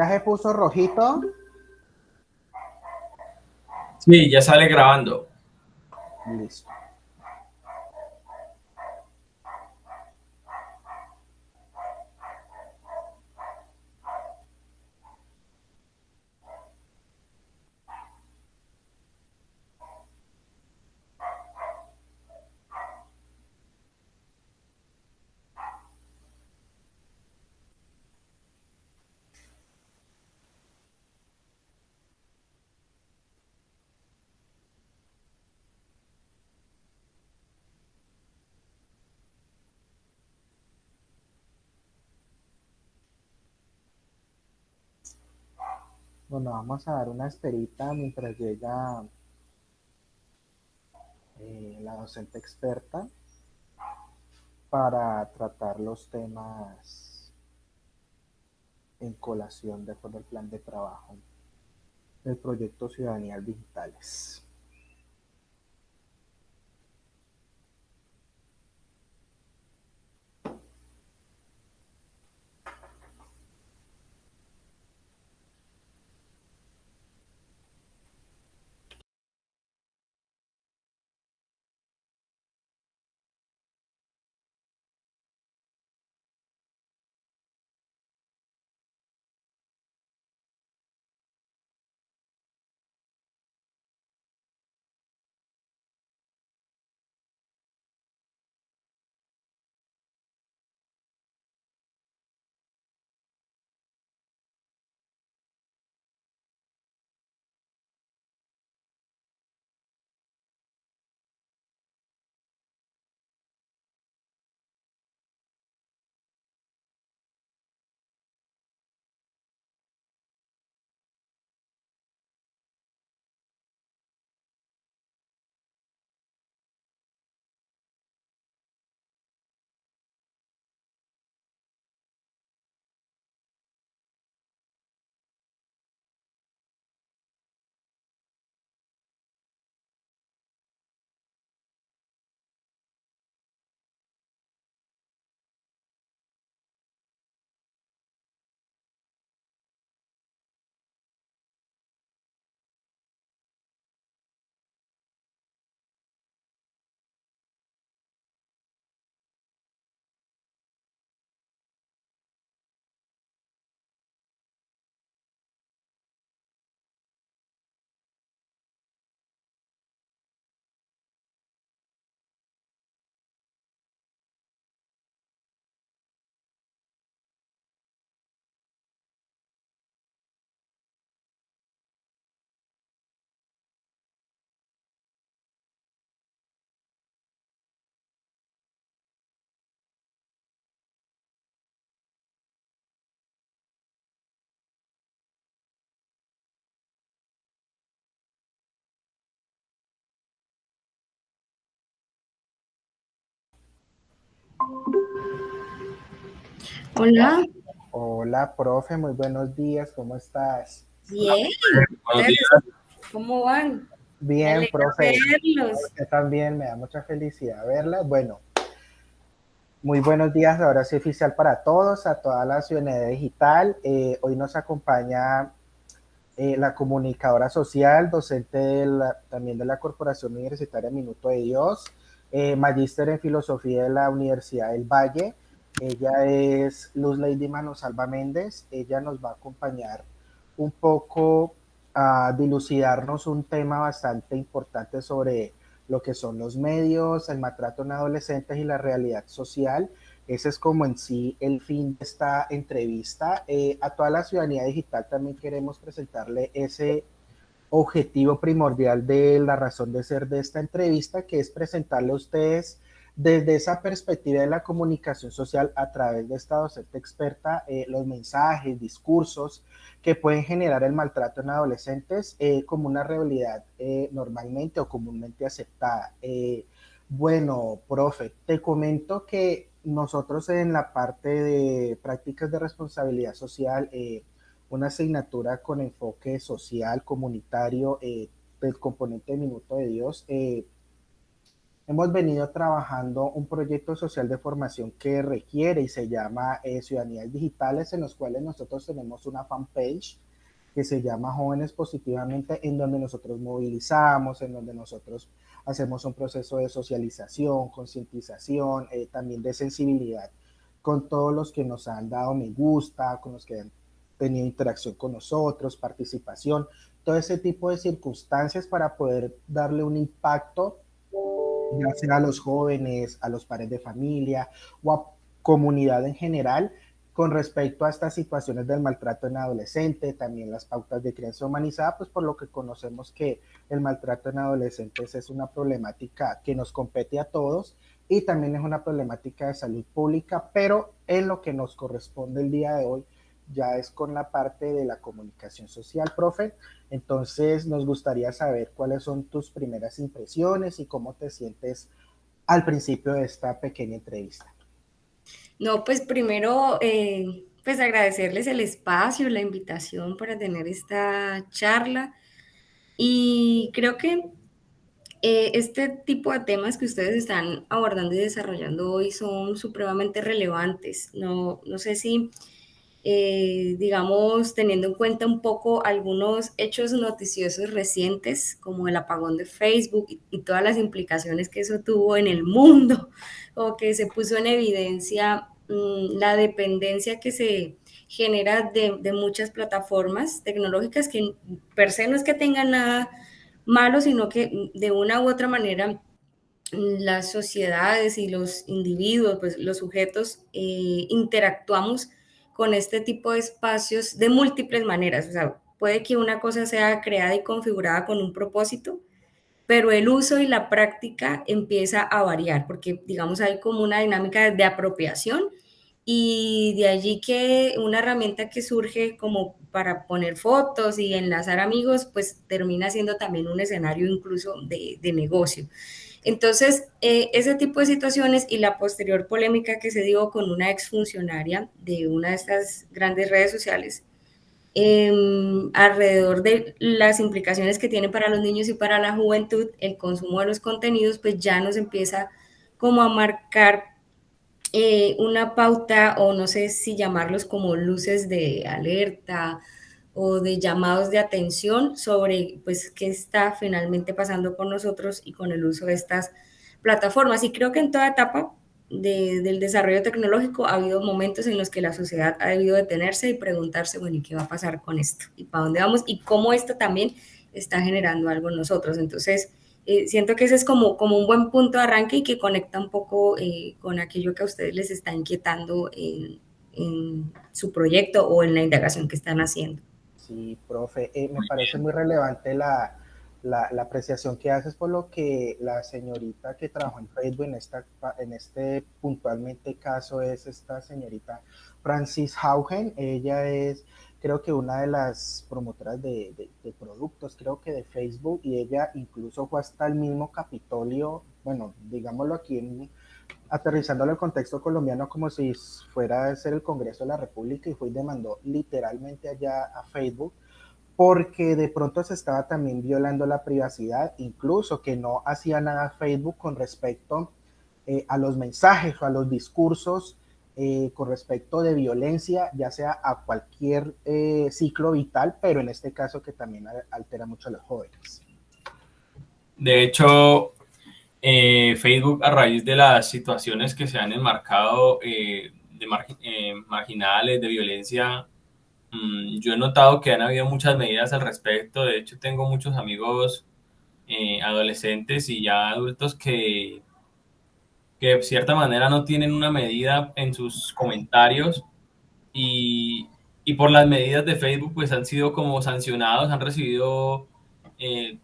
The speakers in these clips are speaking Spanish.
¿Ya se puso rojito? Sí, ya sale grabando. Listo. Bueno, vamos a dar una esperita mientras llega la docente experta para tratar los temas en colación de acuerdo al plan de trabajo del proyecto Ciudadanías Digitales. Hola, Hola, profe, muy buenos días, ¿cómo estás? bien. Buenos ¿Ustedes días. cómo van? Me Bien, alegra profe, a verlos. usted también me da mucha felicidad verla. Bueno, muy buenos días, ahora sí oficial para todos, a toda la ciudadanía digital. Hoy nos acompaña la comunicadora social, docente también de la Corporación Universitaria Minuto de Dios, magíster en filosofía de la Universidad del Valle. Ella es Luz Lady Manosalva Méndez. Ella nos va a acompañar un poco a dilucidarnos un tema bastante importante sobre lo que son los medios, el maltrato en adolescentes y la realidad social. Ese es como en sí el fin de esta entrevista. A toda la ciudadanía digital también queremos presentarle ese objetivo primordial de la razón de ser de esta entrevista, que es presentarle a ustedes desde esa perspectiva de la comunicación social a través de esta docente experta, los mensajes, discursos que pueden generar el maltrato en adolescentes como una realidad normalmente o comúnmente aceptada. Bueno, profe, te comento que nosotros en la parte de prácticas de responsabilidad social, una asignatura con enfoque social, comunitario, del componente de Minuto de Dios, hemos venido trabajando un proyecto social de formación que requiere y se llama Ciudadanías Digitales, en los cuales nosotros tenemos una fanpage que se llama Jóvenes Positivamente, en donde nosotros movilizamos, en donde nosotros hacemos un proceso de socialización, concientización, también de sensibilidad con todos los que nos han dado me gusta, con los que han tenido interacción con nosotros, participación, todo ese tipo de circunstancias para poder darle un impacto, ya sea a los jóvenes, a los padres de familia o a comunidad en general, con respecto a estas situaciones del maltrato en adolescente, también las pautas de crianza humanizada, pues por lo que conocemos que el maltrato en adolescentes es una problemática que nos compete a todos y también es una problemática de salud pública, pero en lo que nos corresponde el día de hoy ya es con la parte de la comunicación social, profe. Entonces nos gustaría saber cuáles son tus primeras impresiones y cómo te sientes al principio de esta pequeña entrevista. No, pues primero, pues agradecerles el espacio, la invitación para tener esta charla. Y creo que este tipo de temas que ustedes están abordando y desarrollando hoy son supremamente relevantes. No sé si digamos, teniendo en cuenta un poco algunos hechos noticiosos recientes, como el apagón de Facebook y todas las implicaciones que eso tuvo en el mundo, o que se puso en evidencia la dependencia que se genera de muchas plataformas tecnológicas que per se no es que tengan nada malo, sino que de una u otra manera las sociedades y los individuos, pues los sujetos, interactuamos con este tipo de espacios de múltiples maneras. O sea, puede que una cosa sea creada y configurada con un propósito, pero el uso y la práctica empieza a variar, porque digamos hay como una dinámica de apropiación y de allí que una herramienta que surge como para poner fotos y enlazar amigos, pues termina siendo también un escenario incluso de negocio. Entonces, ese tipo de situaciones y la posterior polémica que se dio con una exfuncionaria de una de estas grandes redes sociales, alrededor de las implicaciones que tiene para los niños y para la juventud, el consumo de los contenidos, pues ya nos empieza como a marcar una pauta o no sé si llamarlos como luces de alerta o de llamados de atención sobre pues qué está finalmente pasando con nosotros y con el uso de estas plataformas. Y creo que en toda etapa del desarrollo tecnológico ha habido momentos en los que la sociedad ha debido detenerse y preguntarse, bueno, ¿y qué va a pasar con esto? ¿Y para dónde vamos? Y cómo esto también está generando algo en nosotros. Entonces, siento que ese es como un buen punto de arranque y que conecta un poco con aquello que a ustedes les está inquietando en su proyecto o en la indagación que están haciendo. Sí, profe, me Muy parece bien. muy relevante la apreciación que haces por lo que la señorita que trabajó en Facebook en este puntualmente caso es esta señorita Francis Haugen. Ella es, creo que una de las promotoras de productos, creo que de Facebook, y ella incluso fue hasta el mismo Capitolio, bueno, digámoslo aquí aterrizándolo al contexto colombiano como si fuera a ser el Congreso de la República y fue y demandó literalmente allá a Facebook porque de pronto se estaba también violando la privacidad, incluso que no hacía nada Facebook con respecto a los mensajes o a los discursos con respecto de violencia, ya sea a cualquier ciclo vital, pero en este caso que también altera mucho a los jóvenes. De hecho, Facebook, a raíz de las situaciones que se han enmarcado marginales, de violencia, yo he notado que han habido muchas medidas al respecto. De hecho, tengo muchos amigos adolescentes y ya adultos que de cierta manera no tienen una medida en sus comentarios y, y por las medidas de Facebook pues han sido como sancionados, han recibido,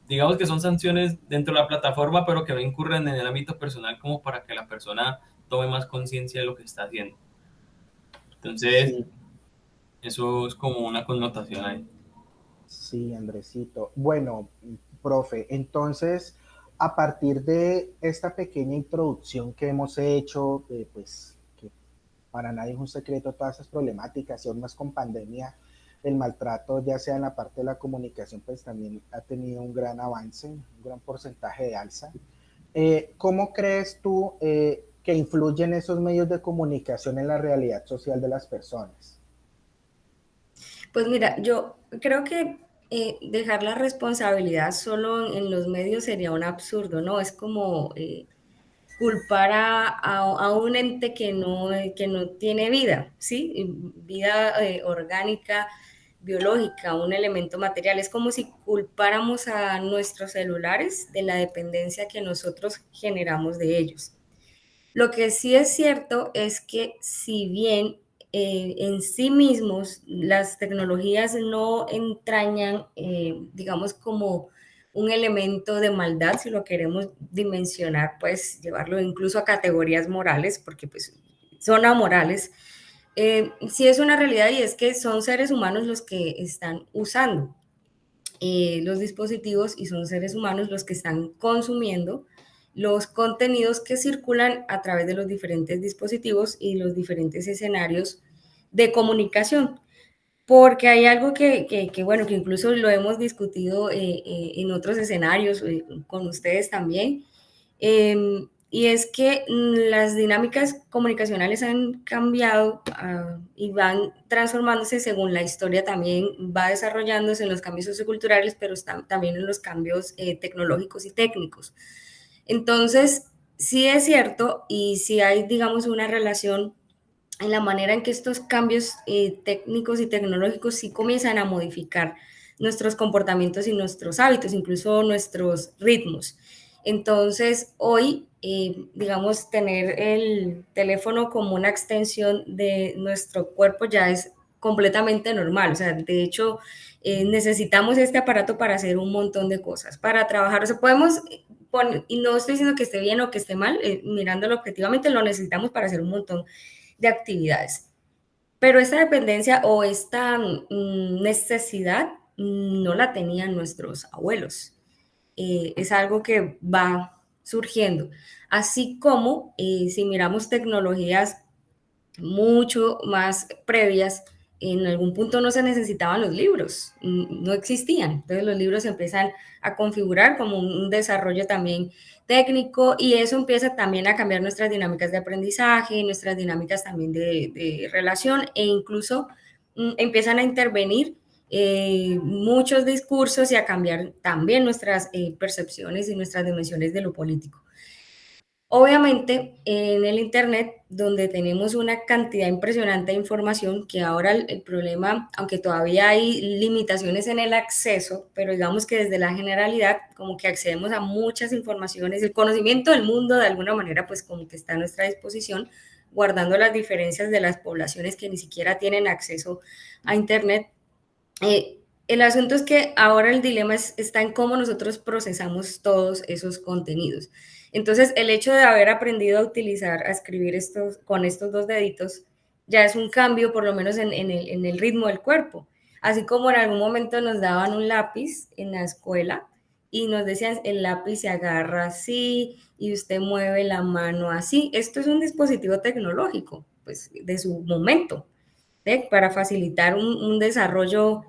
digamos que son sanciones dentro de la plataforma, pero que no incurren en el ámbito personal como para que la persona tome más conciencia de lo que está haciendo. Entonces, Sí, eso es como una connotación ahí. sí, Andresito. Bueno, profe, entonces, a partir de esta pequeña introducción que hemos hecho, pues que para nadie es un secreto todas esas problemáticas, y aún más con pandemia, el maltrato, ya sea en la parte de la comunicación, pues también ha tenido un gran avance, un gran porcentaje de alza. ¿Cómo crees tú que influyen esos medios de comunicación en la realidad social de las personas? Pues mira, yo creo que dejar la responsabilidad solo en los medios sería un absurdo, ¿no? Es como culpar a un ente que no tiene vida, ¿sí? Vida orgánica, biológica, un elemento material. Es como si culpáramos a nuestros celulares de la dependencia que nosotros generamos de ellos. Lo que sí es cierto es que si bien en sí mismos las tecnologías no entrañan, digamos, como un elemento de maldad, si lo queremos dimensionar, pues llevarlo incluso a categorías morales, porque pues son amorales, sí es una realidad y es que son seres humanos los que están usando los dispositivos y son seres humanos los que están consumiendo los contenidos que circulan a través de los diferentes dispositivos y los diferentes escenarios de comunicación. Porque hay algo bueno, que incluso lo hemos discutido en otros escenarios con ustedes también, y es que las dinámicas comunicacionales han cambiado y van transformándose según la historia también va desarrollándose en los cambios socioculturales, pero también en los cambios tecnológicos y técnicos. Entonces, sí es cierto y sí hay, digamos, una relación en la manera en que estos cambios técnicos y tecnológicos sí comienzan a modificar nuestros comportamientos y nuestros hábitos, incluso nuestros ritmos. Entonces, hoy, digamos, tener el teléfono como una extensión de nuestro cuerpo ya es completamente normal. O sea, de hecho, necesitamos este aparato para hacer un montón de cosas, para trabajar. O sea, podemos y no estoy diciendo que esté bien o que esté mal, mirándolo objetivamente, lo necesitamos para hacer un montón de actividades. Pero esta dependencia o esta necesidad no la tenían nuestros abuelos. Es algo que va surgiendo. Así como si miramos tecnologías mucho más previas, en algún punto no se necesitaban los libros, no existían. Entonces los libros se empiezan a configurar como un desarrollo también técnico y eso empieza también a cambiar nuestras dinámicas de aprendizaje, nuestras dinámicas también de relación e incluso empiezan a intervenir muchos discursos y a cambiar también nuestras percepciones y nuestras dimensiones de lo político. Obviamente, en el Internet, donde tenemos una cantidad impresionante de información, que ahora el problema, aunque todavía hay limitaciones en el acceso, pero digamos que desde la generalidad, como que accedemos a muchas informaciones, el conocimiento del mundo de alguna manera, pues como que está a nuestra disposición, guardando las diferencias de las poblaciones que ni siquiera tienen acceso a Internet. El asunto es que ahora el dilema está en cómo nosotros procesamos todos esos contenidos. Entonces, el hecho de haber aprendido a utilizar, a escribir con estos dos deditos, ya es un cambio, por lo menos en el ritmo del cuerpo. Así como en algún momento nos daban un lápiz en la escuela y nos decían, el lápiz se agarra así y usted mueve la mano así. Esto es un dispositivo tecnológico, pues, de su momento, ¿sí? Para facilitar un desarrollo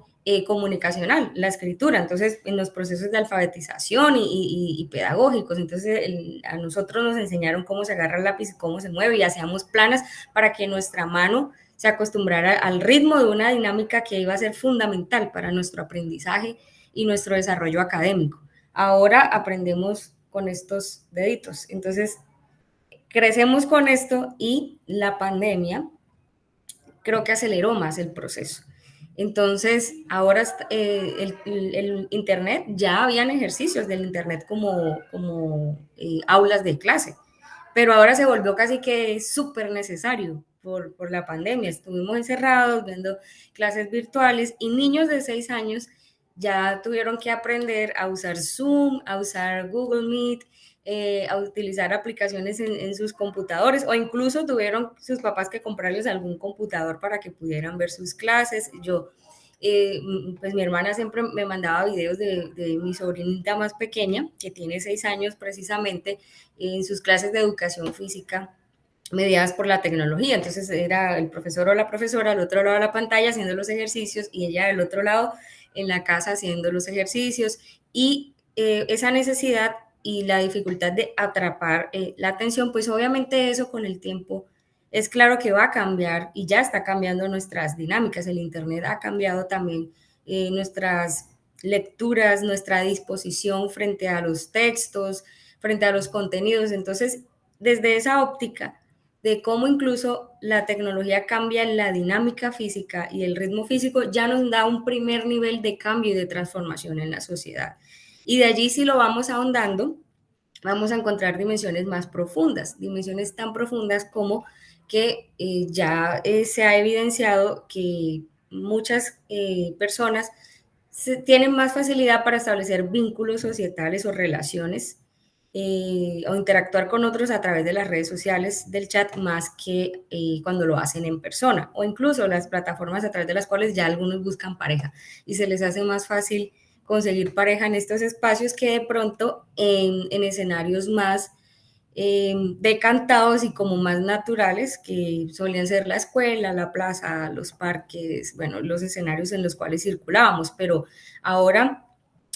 comunicacional, la escritura. Entonces, en los procesos de alfabetización y pedagógicos, entonces a nosotros nos enseñaron cómo se agarra el lápiz y cómo se mueve y hacíamos planas para que nuestra mano se acostumbrara al ritmo de una dinámica que iba a ser fundamental para nuestro aprendizaje y nuestro desarrollo académico. Ahora aprendemos con estos deditos. Entonces, crecemos con esto y la pandemia creo que aceleró más el proceso. Entonces, ahora el Internet, ya habían ejercicios del Internet como aulas de clase, pero ahora se volvió casi que súper necesario por la pandemia. Estuvimos encerrados viendo clases virtuales y niños de 6 años ya tuvieron que aprender a usar Zoom, a usar Google Meet, a utilizar aplicaciones en sus computadores o incluso tuvieron sus papás que comprarles algún computador para que pudieran ver sus clases. Pues mi hermana siempre me mandaba videos de mi sobrinita más pequeña, que tiene 6 años precisamente, en sus clases de educación física mediadas por la tecnología. Entonces era el profesor o la profesora al otro lado de la pantalla haciendo los ejercicios y ella del otro lado en la casa haciendo los ejercicios y esa necesidad y la dificultad de atrapar la atención, pues obviamente eso con el tiempo es claro que va a cambiar y ya está cambiando nuestras dinámicas. El Internet ha cambiado también nuestras lecturas, nuestra disposición frente a los textos, frente a los contenidos. Entonces, desde esa óptica de cómo incluso la tecnología cambia la dinámica física y el ritmo físico, ya nos da un primer nivel de cambio y de transformación en la sociedad. Y de allí, si lo vamos ahondando, vamos a encontrar dimensiones más profundas, dimensiones tan profundas como que ya se ha evidenciado que muchas personas tienen más facilidad para establecer vínculos societales o relaciones o interactuar con otros a través de las redes sociales del chat más que cuando lo hacen en persona, o incluso las plataformas a través de las cuales ya algunos buscan pareja y se les hace más fácil conseguir pareja en estos espacios que de pronto en escenarios más decantados y como más naturales, que solían ser la escuela, la plaza, los parques, bueno, los escenarios en los cuales circulábamos, pero ahora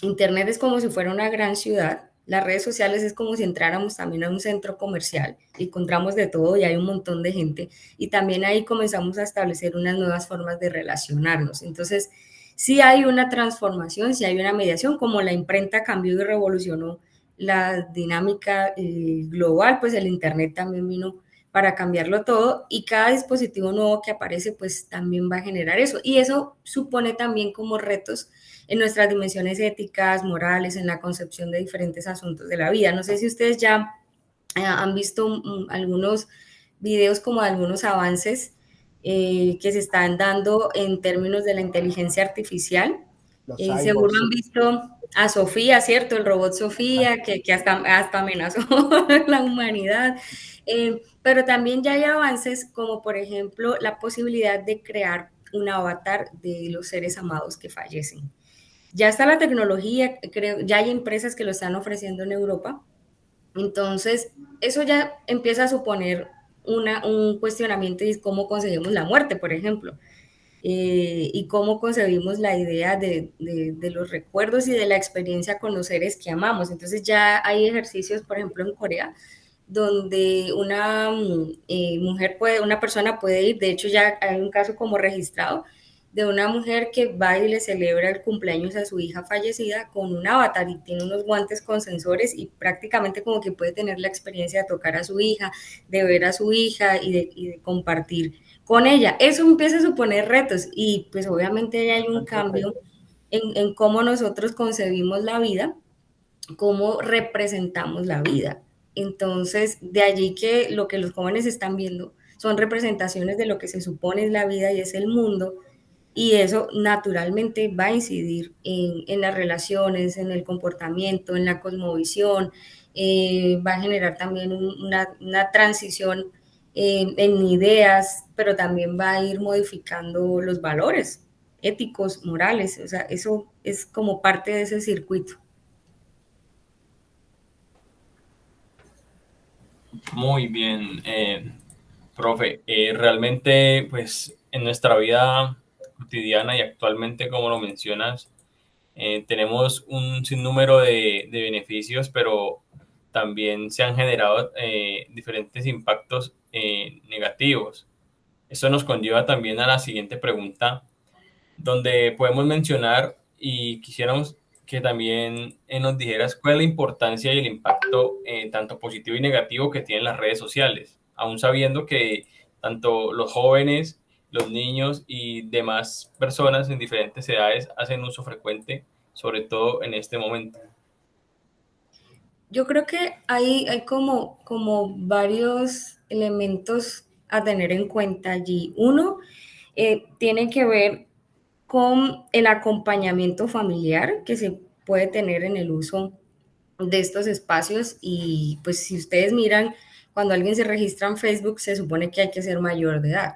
Internet es como si fuera una gran ciudad. Las redes sociales es como si entráramos también a un centro comercial y encontramos de todo y hay un montón de gente y también ahí comenzamos a establecer unas nuevas formas de relacionarnos. Entonces, sí hay una transformación, sí hay una mediación, como la imprenta cambió y revolucionó la dinámica global, pues el Internet también vino para cambiarlo todo y cada dispositivo nuevo que aparece pues también va a generar eso y eso supone también como retos en nuestras dimensiones éticas, morales, en la concepción de diferentes asuntos de la vida. No sé si ustedes ya han visto algunos videos como de algunos avances que se están dando en términos de la inteligencia artificial. Los Seguro cyborgs. han visto a Sofía, ¿cierto? El robot Sofía, que hasta amenazó la humanidad. Pero también ya hay avances como, por ejemplo, la posibilidad de crear un avatar de los seres amados que fallecen. Ya está la tecnología, creo, ya hay empresas que lo están ofreciendo en Europa. Entonces, eso ya empieza a suponer un cuestionamiento y cómo conseguimos la muerte, por ejemplo, y cómo concebimos la idea de los recuerdos y de la experiencia con los seres que amamos. Entonces, ya hay ejercicios, por ejemplo, en Corea, donde una persona puede ir, de hecho ya hay un caso como registrado, de una mujer que va y le celebra el cumpleaños a su hija fallecida con un avatar y tiene unos guantes con sensores y prácticamente como que puede tener la experiencia de tocar a su hija, de ver a su hija y de compartir con ella. Eso empieza a suponer retos y pues obviamente hay un cambio en cómo nosotros concebimos la vida, cómo representamos la vida. Entonces, de allí que lo que los jóvenes están viendo son representaciones de lo que se supone es la vida y es el mundo, y eso naturalmente va a incidir en las relaciones, en el comportamiento, en la cosmovisión, va a generar también una transición en ideas, pero también va a ir modificando los valores éticos, morales, o sea, eso es como parte de ese circuito. Muy bien, profe. Realmente, pues en nuestra vida cotidiana y actualmente, como lo mencionas, tenemos un sinnúmero de beneficios, pero también se han generado diferentes impactos negativos. Esto nos conlleva también a la siguiente pregunta, donde podemos mencionar y quisiéramos que también nos dijeras cuál es la importancia y el impacto tanto positivo y negativo que tienen las redes sociales, aún sabiendo que tanto los jóvenes, los niños y demás personas en diferentes edades hacen uso frecuente, sobre todo en este momento. Yo creo que hay como varios elementos a tener en cuenta allí. Uno, tiene que ver con el acompañamiento familiar que se puede tener en el uso de estos espacios y pues si ustedes miran, cuando alguien se registra en Facebook se supone que hay que ser mayor de edad.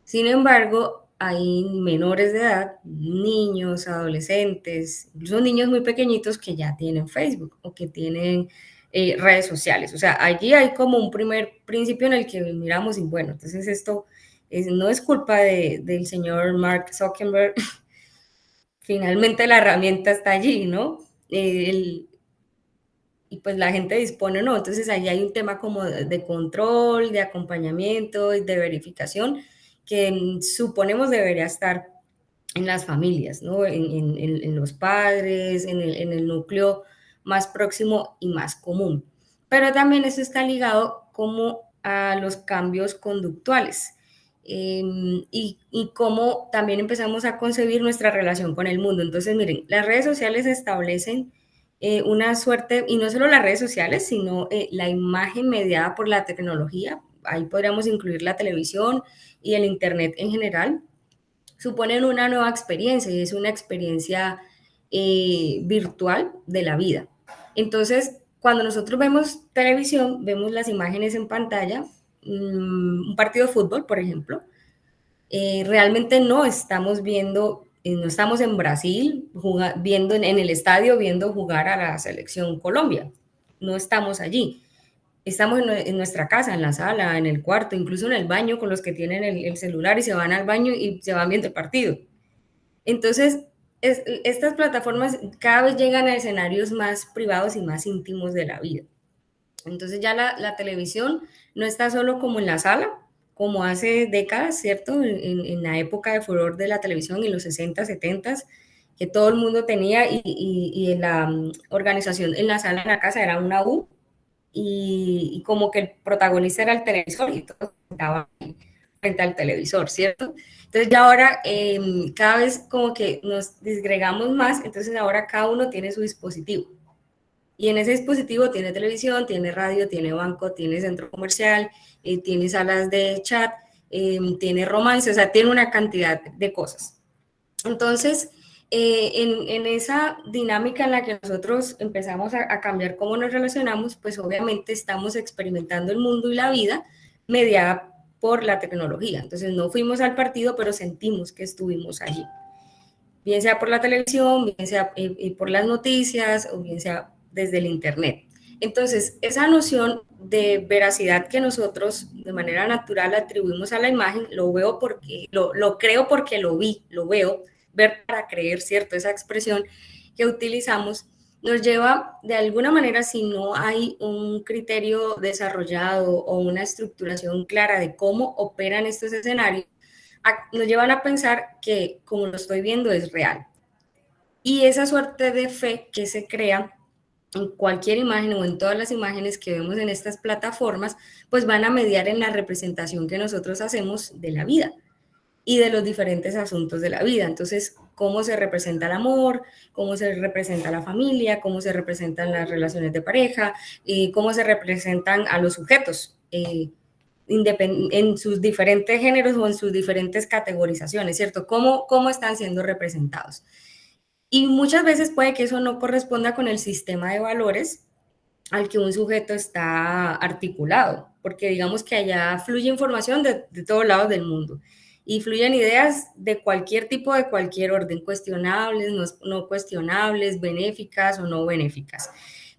Sin embargo, hay menores de edad, niños, adolescentes, incluso niños muy pequeñitos que ya tienen Facebook o que tienen redes sociales. O sea, allí hay como un primer principio en el que miramos y bueno, entonces esto no es culpa del señor Mark Zuckerberg, finalmente la herramienta está allí, ¿no? y pues la gente dispone o no. Entonces ahí hay un tema como de control, de acompañamiento y de verificación que suponemos debería estar en las familias, ¿no? En los padres, en el núcleo más próximo y más común. Pero también eso está ligado como a los cambios conductuales y cómo también empezamos a concebir nuestra relación con el mundo. Entonces, miren, las redes sociales establecen una suerte, y no solo las redes sociales, sino la imagen mediada por la tecnología. Ahí podríamos incluir la televisión y el Internet en general, suponen una nueva experiencia y es una experiencia virtual de la vida. Entonces, cuando nosotros vemos televisión, vemos las imágenes en pantalla, un partido de fútbol, por ejemplo, realmente no estamos viendo, no estamos en Brasil viendo en el estadio, viendo jugar a la selección Colombia, no estamos allí. Estamos en nuestra casa, en la sala, en el cuarto, incluso en el baño con los que tienen el celular y se van al baño y se van viendo el partido. Entonces, estas plataformas cada vez llegan a escenarios más privados y más íntimos de la vida. Entonces ya la televisión no está solo como en la sala, como hace décadas, ¿cierto? En la época de furor de la televisión, en los 60, 70, que todo el mundo tenía y en la organización en la sala, en la casa, era una U, y como que el protagonista era el televisor y todos estaban frente al televisor, ¿cierto? Entonces ya ahora cada vez como que nos disgregamos más, entonces ahora cada uno tiene su dispositivo. Y en ese dispositivo tiene televisión, tiene radio, tiene banco, tiene centro comercial, tiene salas de chat, tiene romance, o sea, tiene una cantidad de cosas. Entonces, en esa dinámica en la que nosotros empezamos a cambiar cómo nos relacionamos, pues obviamente estamos experimentando el mundo y la vida mediada por la tecnología. Entonces, no fuimos al partido, pero sentimos que estuvimos allí. Bien sea por la televisión, bien sea por las noticias, o bien sea desde el Internet. Entonces, esa noción de veracidad que nosotros de manera natural atribuimos a la imagen, lo veo porque, lo creo porque lo vi, lo veo, ver para creer, ¿cierto? Esa expresión que utilizamos nos lleva, de alguna manera, si no hay un criterio desarrollado o una estructuración clara de cómo operan estos escenarios, nos llevan a pensar que como lo estoy viendo es real. Y esa suerte de fe que se crea en cualquier imagen o en todas las imágenes que vemos en estas plataformas, pues van a mediar en la representación que nosotros hacemos de la vida y de los diferentes asuntos de la vida. Entonces, cómo se representa el amor, cómo se representa la familia, cómo se representan las relaciones de pareja, cómo se representan a los sujetos en sus diferentes géneros o en sus diferentes categorizaciones, ¿cierto? ¿Cómo están siendo representados? Y muchas veces puede que eso no corresponda con el sistema de valores al que un sujeto está articulado, porque digamos que allá fluye información de todos lados del mundo y fluyen ideas de cualquier tipo, de cualquier orden, cuestionables, no cuestionables, benéficas o no benéficas.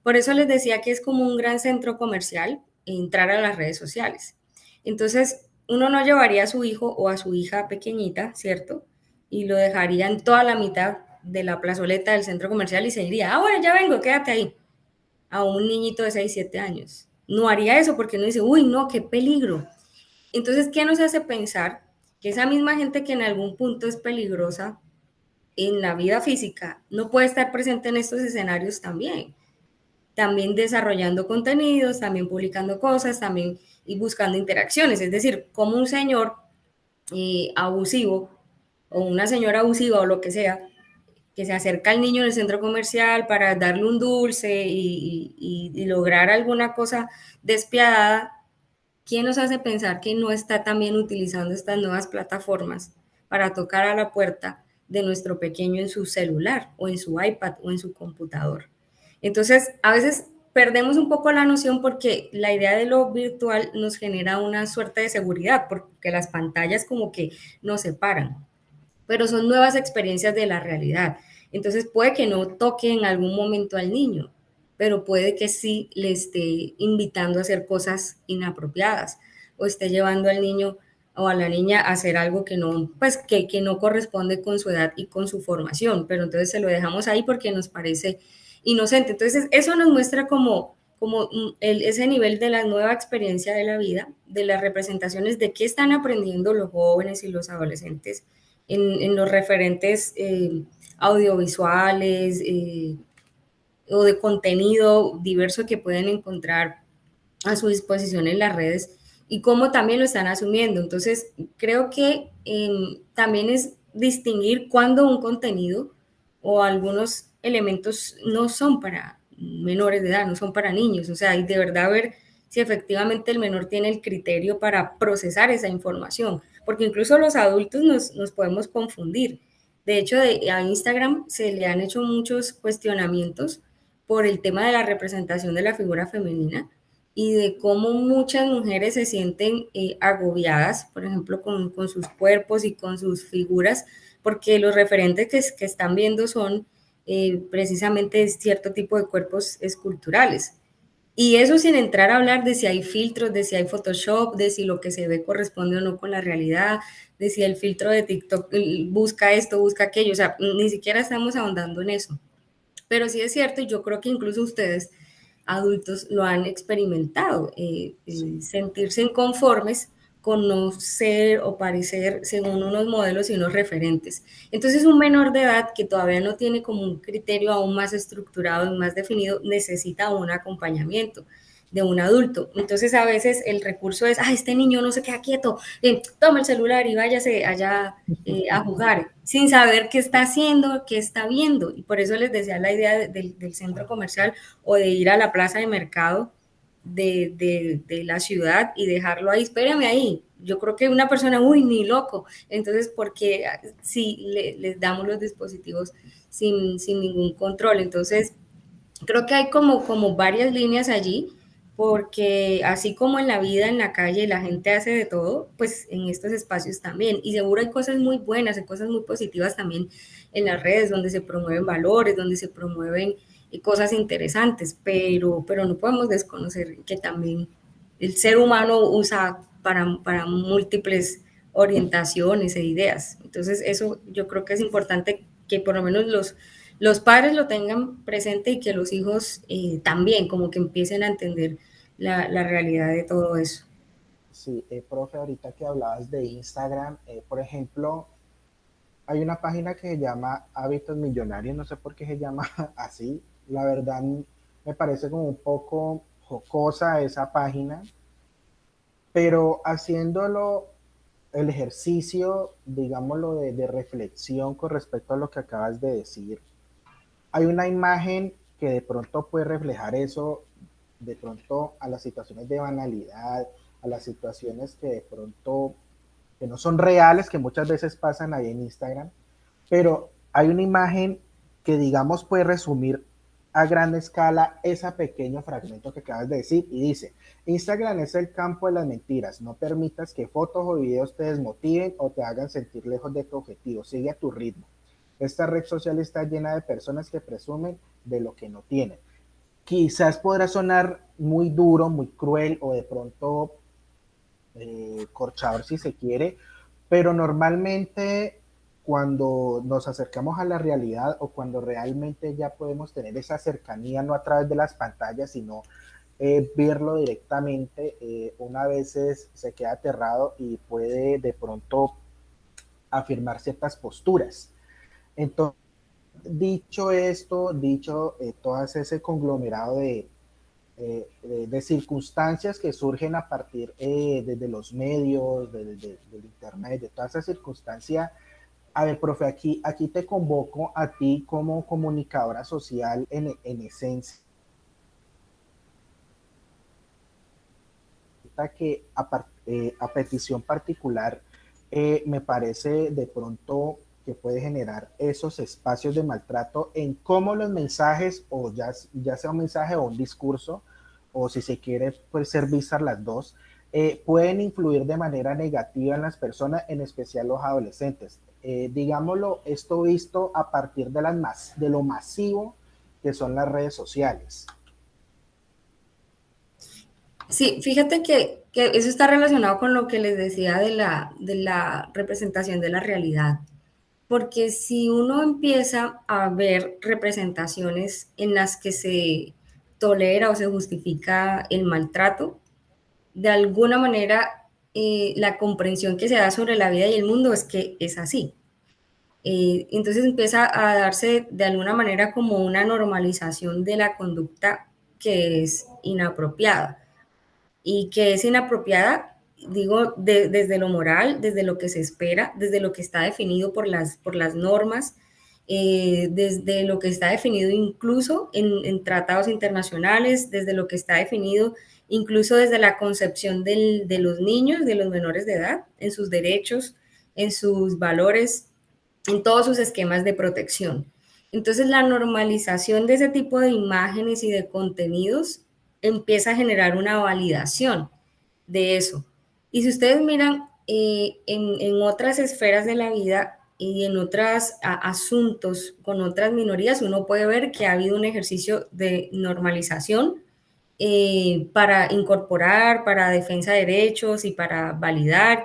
Por eso les decía que es como un gran centro comercial entrar a las redes sociales. Entonces, uno no llevaría a su hijo o a su hija pequeñita, ¿cierto? Y lo dejaría en toda la mitad de la plazoleta del centro comercial y se diría, bueno, ya vengo, quédate ahí, a un niñito de 6, 7 años. No haría eso porque uno dice, uy, no, qué peligro. Entonces, ¿qué nos hace pensar que esa misma gente que en algún punto es peligrosa en la vida física no puede estar presente en estos escenarios también? También desarrollando contenidos, también publicando cosas, también y buscando interacciones. Es decir, como un señor abusivo o una señora abusiva o lo que sea, que se acerca al niño en el centro comercial para darle un dulce y lograr alguna cosa despiadada, ¿quién nos hace pensar que no está también utilizando estas nuevas plataformas para tocar a la puerta de nuestro pequeño en su celular o en su iPad o en su computador? Entonces, a veces perdemos un poco la noción porque la idea de lo virtual nos genera una suerte de seguridad, porque las pantallas como que nos separan, pero son nuevas experiencias de la realidad. Entonces puede que no toque en algún momento al niño, pero puede que sí le esté invitando a hacer cosas inapropiadas o esté llevando al niño o a la niña a hacer algo que no, pues que no corresponde con su edad y con su formación, pero entonces se lo dejamos ahí porque nos parece inocente. Entonces, eso nos muestra como ese nivel de la nueva experiencia de la vida, de las representaciones de qué están aprendiendo los jóvenes y los adolescentes en los referentes audiovisuales o de contenido diverso que pueden encontrar a su disposición en las redes y cómo también lo están asumiendo. Entonces, creo que también es distinguir cuándo un contenido o algunos elementos no son para menores de edad, no son para niños, o sea, y de verdad ver si efectivamente el menor tiene el criterio para procesar esa información, porque incluso los adultos nos podemos confundir. De hecho, a Instagram se le han hecho muchos cuestionamientos por el tema de la representación de la figura femenina y de cómo muchas mujeres se sienten agobiadas, por ejemplo, con sus cuerpos y con sus figuras, porque los referentes que están viendo son precisamente cierto tipo de cuerpos esculturales. Y eso sin entrar a hablar de si hay filtros, de si hay Photoshop, de si lo que se ve corresponde o no con la realidad, de si el filtro de TikTok busca esto, busca aquello, o sea, ni siquiera estamos ahondando en eso. Pero sí es cierto, y yo creo que incluso ustedes, adultos, lo han experimentado, Sí. sentirse inconformes con no ser o parecer según unos modelos y unos referentes. Entonces, un menor de edad que todavía no tiene como un criterio aún más estructurado y más definido, necesita un acompañamiento de un adulto. Entonces, a veces el recurso es, ah, este niño no se queda quieto, toma el celular y váyase allá a jugar, sin saber qué está haciendo, qué está viendo. Y por eso les decía la idea del centro comercial o de ir a la plaza de mercado de la ciudad y dejarlo ahí, espérame ahí. Yo creo que una persona, uy, ni loco. Entonces, porque si les damos los dispositivos sin ningún control. Entonces, creo que hay como varias líneas allí, porque así como en la vida, en la calle, la gente hace de todo, pues en estos espacios también. Y seguro hay cosas muy buenas, hay cosas muy positivas también en las redes, donde se promueven valores, donde se promueven cosas interesantes, pero no podemos desconocer que también el ser humano usa para múltiples orientaciones e ideas. Entonces, eso yo creo que es importante que por lo menos los padres lo tengan presente y que los hijos también como que empiecen a entender la realidad de todo eso. Sí, profe, ahorita que hablabas de Instagram, por ejemplo, hay una página que se llama Hábitos Millonarios, no sé por qué se llama así. La verdad me parece como un poco jocosa esa página, pero haciéndolo el ejercicio, digámoslo, de reflexión con respecto a lo que acabas de decir, hay una imagen que de pronto puede reflejar eso, de pronto a las situaciones de banalidad, a las situaciones que de pronto que no son reales, que muchas veces pasan ahí en Instagram, pero hay una imagen que digamos puede resumir a gran escala ese pequeño fragmento que acabas de decir y dice, Instagram es el campo de las mentiras, no permitas que fotos o videos te desmotiven o te hagan sentir lejos de tu objetivo, sigue a tu ritmo. Esta red social está llena de personas que presumen de lo que no tienen. Quizás podrá sonar muy duro, muy cruel o de pronto corchador si se quiere, pero normalmente cuando nos acercamos a la realidad o cuando realmente ya podemos tener esa cercanía, no a través de las pantallas, sino verlo directamente, una vez se queda aterrado y puede de pronto afirmar ciertas posturas. Entonces, dicho esto, dicho todo ese conglomerado de circunstancias que surgen a partir desde los medios, del internet, de toda esa circunstancia. A ver, profe, aquí te convoco a ti como comunicadora social en esencia, que a petición particular me parece de pronto que puede generar esos espacios de maltrato en cómo los mensajes, o ya sea un mensaje o un discurso, o si se quiere, puede ser vistas las dos, pueden influir de manera negativa en las personas, en especial los adolescentes. Digámoslo, esto visto a partir de lo masivo que son las redes sociales. Sí, fíjate que eso está relacionado con lo que les decía de la representación de la realidad. porque si uno empieza a ver representaciones en las que se tolera o se justifica el maltrato, de alguna manera la comprensión que se da sobre la vida y el mundo es que es así. Entonces empieza a darse de alguna manera como una normalización de la conducta que es inapropiada y que es inapropiada, digo, desde lo moral, desde lo que se espera, desde lo que está definido por las normas, desde lo que está definido incluso en tratados internacionales, desde lo que está definido incluso desde la concepción de los niños, de los menores de edad, en sus derechos, en sus valores, en todos sus esquemas de protección. Entonces, la normalización de ese tipo de imágenes y de contenidos empieza a generar una validación de eso. Y si ustedes miran en otras esferas de la vida y en otros asuntos con otras minorías, uno puede ver que ha habido un ejercicio de normalización para incorporar, para defensa de derechos y para validar,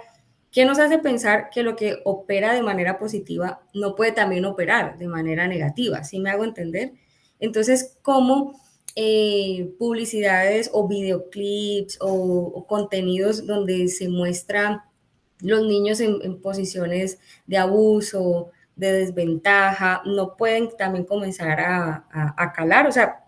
que nos hace pensar que lo que opera de manera positiva no puede también operar de manera negativa, ¿sí me hago entender? Entonces, ¿cómo publicidades o videoclips o contenidos donde se muestra los niños en posiciones de abuso, de desventaja, no pueden también comenzar a calar? O sea,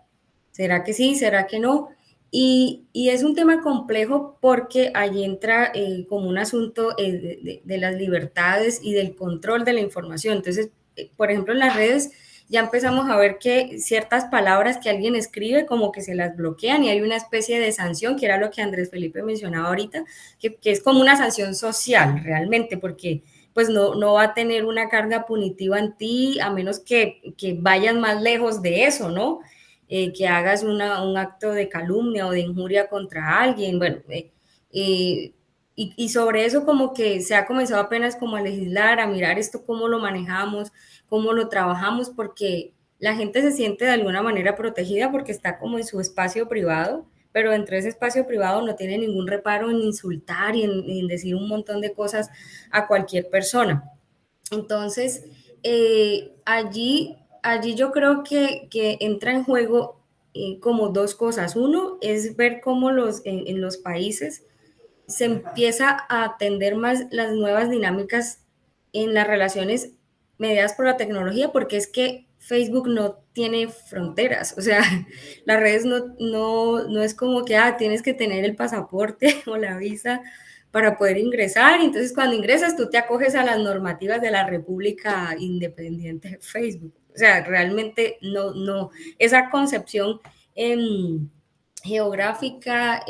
¿será que sí? ¿Será que no? Y es un tema complejo porque ahí entra como un asunto de las libertades y del control de la información. Entonces, por ejemplo, en las redes ya empezamos a ver que ciertas palabras que alguien escribe como que se las bloquean y hay una especie de sanción, que era lo que Andrés Felipe mencionaba ahorita, que es como una sanción social realmente, porque pues no va a tener una carga punitiva en ti a menos que vayas más lejos de eso, ¿no? Que hagas un acto de calumnia o de injuria contra alguien, bueno, y sobre eso como que se ha comenzado apenas como a legislar, a mirar esto, cómo lo manejamos, cómo lo trabajamos, porque la gente se siente de alguna manera protegida porque está como en su espacio privado, pero dentro de ese espacio privado no tiene ningún reparo en insultar y en decir un montón de cosas a cualquier persona. Entonces, allí yo creo que entra en juego como dos cosas. Uno es ver cómo en los países se empieza a atender más las nuevas dinámicas en las relaciones mediadas por la tecnología, porque es que Facebook no tiene fronteras, o sea, las redes no es como que tienes que tener el pasaporte o la visa para poder ingresar, y entonces cuando ingresas tú te acoges a las normativas de la República Independiente de Facebook, o sea, realmente esa concepción eh, geográfica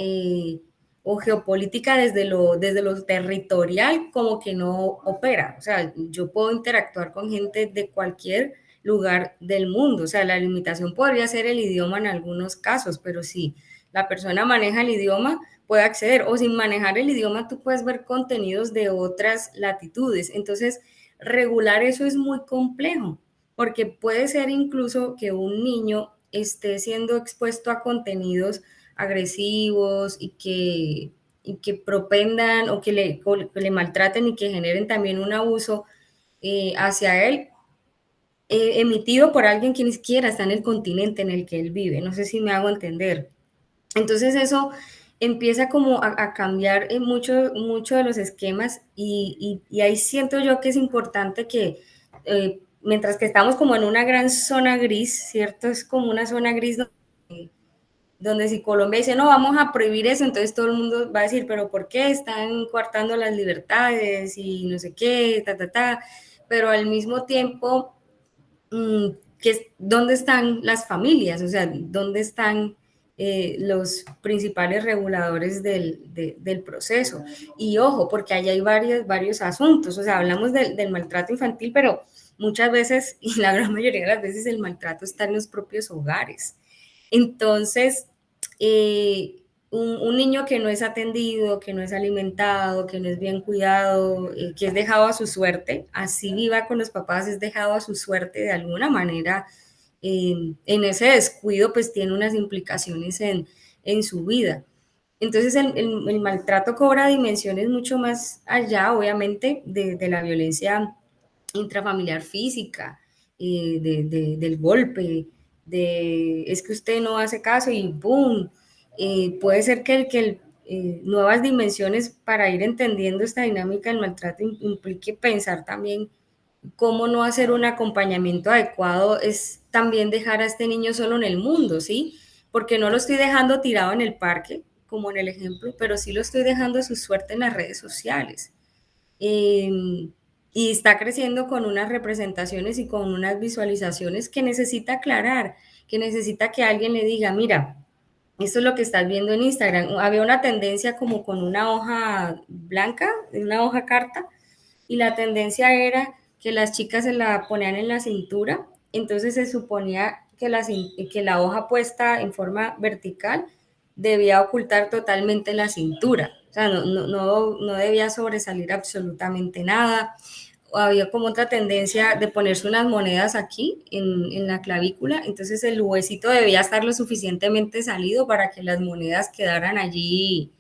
o geopolítica desde lo territorial como que no opera. O sea, yo puedo interactuar con gente de cualquier lugar del mundo. O sea, la limitación podría ser el idioma en algunos casos, pero si la persona maneja el idioma, puede acceder. O sin manejar el idioma, tú puedes ver contenidos de otras latitudes. Entonces, regular eso es muy complejo, porque puede ser incluso que un niño esté siendo expuesto a contenidos agresivos y que propendan o que le maltraten y que generen también un abuso hacia él, emitido por alguien que ni siquiera está en el continente en el que él vive. No sé si me hago entender. Entonces eso empieza como a cambiar mucho de los esquemas y ahí siento yo que es importante que mientras que estamos como en una gran zona gris, ¿cierto? Es como una zona gris donde si Colombia dice, no, vamos a prohibir eso, entonces todo el mundo va a decir, pero ¿por qué están coartando las libertades y no sé qué, Pero al mismo tiempo, ¿dónde están las familias? O sea, ¿dónde están los principales reguladores del proceso? Y ojo, porque ahí hay varios asuntos, o sea, hablamos del maltrato infantil, pero muchas veces, y la gran mayoría de las veces, el maltrato está en los propios hogares. Entonces, un niño que no es atendido, que no es alimentado, que no es bien cuidado, que es dejado a su suerte, así viva con los papás, es dejado a su suerte de alguna manera, en ese descuido pues tiene unas implicaciones en su vida. Entonces el maltrato cobra dimensiones mucho más allá, obviamente, de la violencia intrafamiliar física, del golpe, es que usted no hace caso y ¡boom! Puede ser que nuevas dimensiones para ir entendiendo esta dinámica del maltrato implique pensar también cómo no hacer un acompañamiento adecuado es también dejar a este niño solo en el mundo, ¿sí? Porque no lo estoy dejando tirado en el parque, como en el ejemplo, pero sí lo estoy dejando a su suerte en las redes sociales. Eh, y está creciendo con unas representaciones y con unas visualizaciones que necesita aclarar, que necesita que alguien le diga, mira, esto es lo que estás viendo en Instagram. Había una tendencia como con una hoja blanca, una hoja carta, y la tendencia era que las chicas se la ponían en la cintura, entonces se suponía que la hoja puesta en forma vertical debía ocultar totalmente la cintura, o sea, no debía sobresalir absolutamente nada. O había como otra tendencia de ponerse unas monedas aquí en la clavícula, entonces el huesito debía estar lo suficientemente salido para que las monedas quedaran allí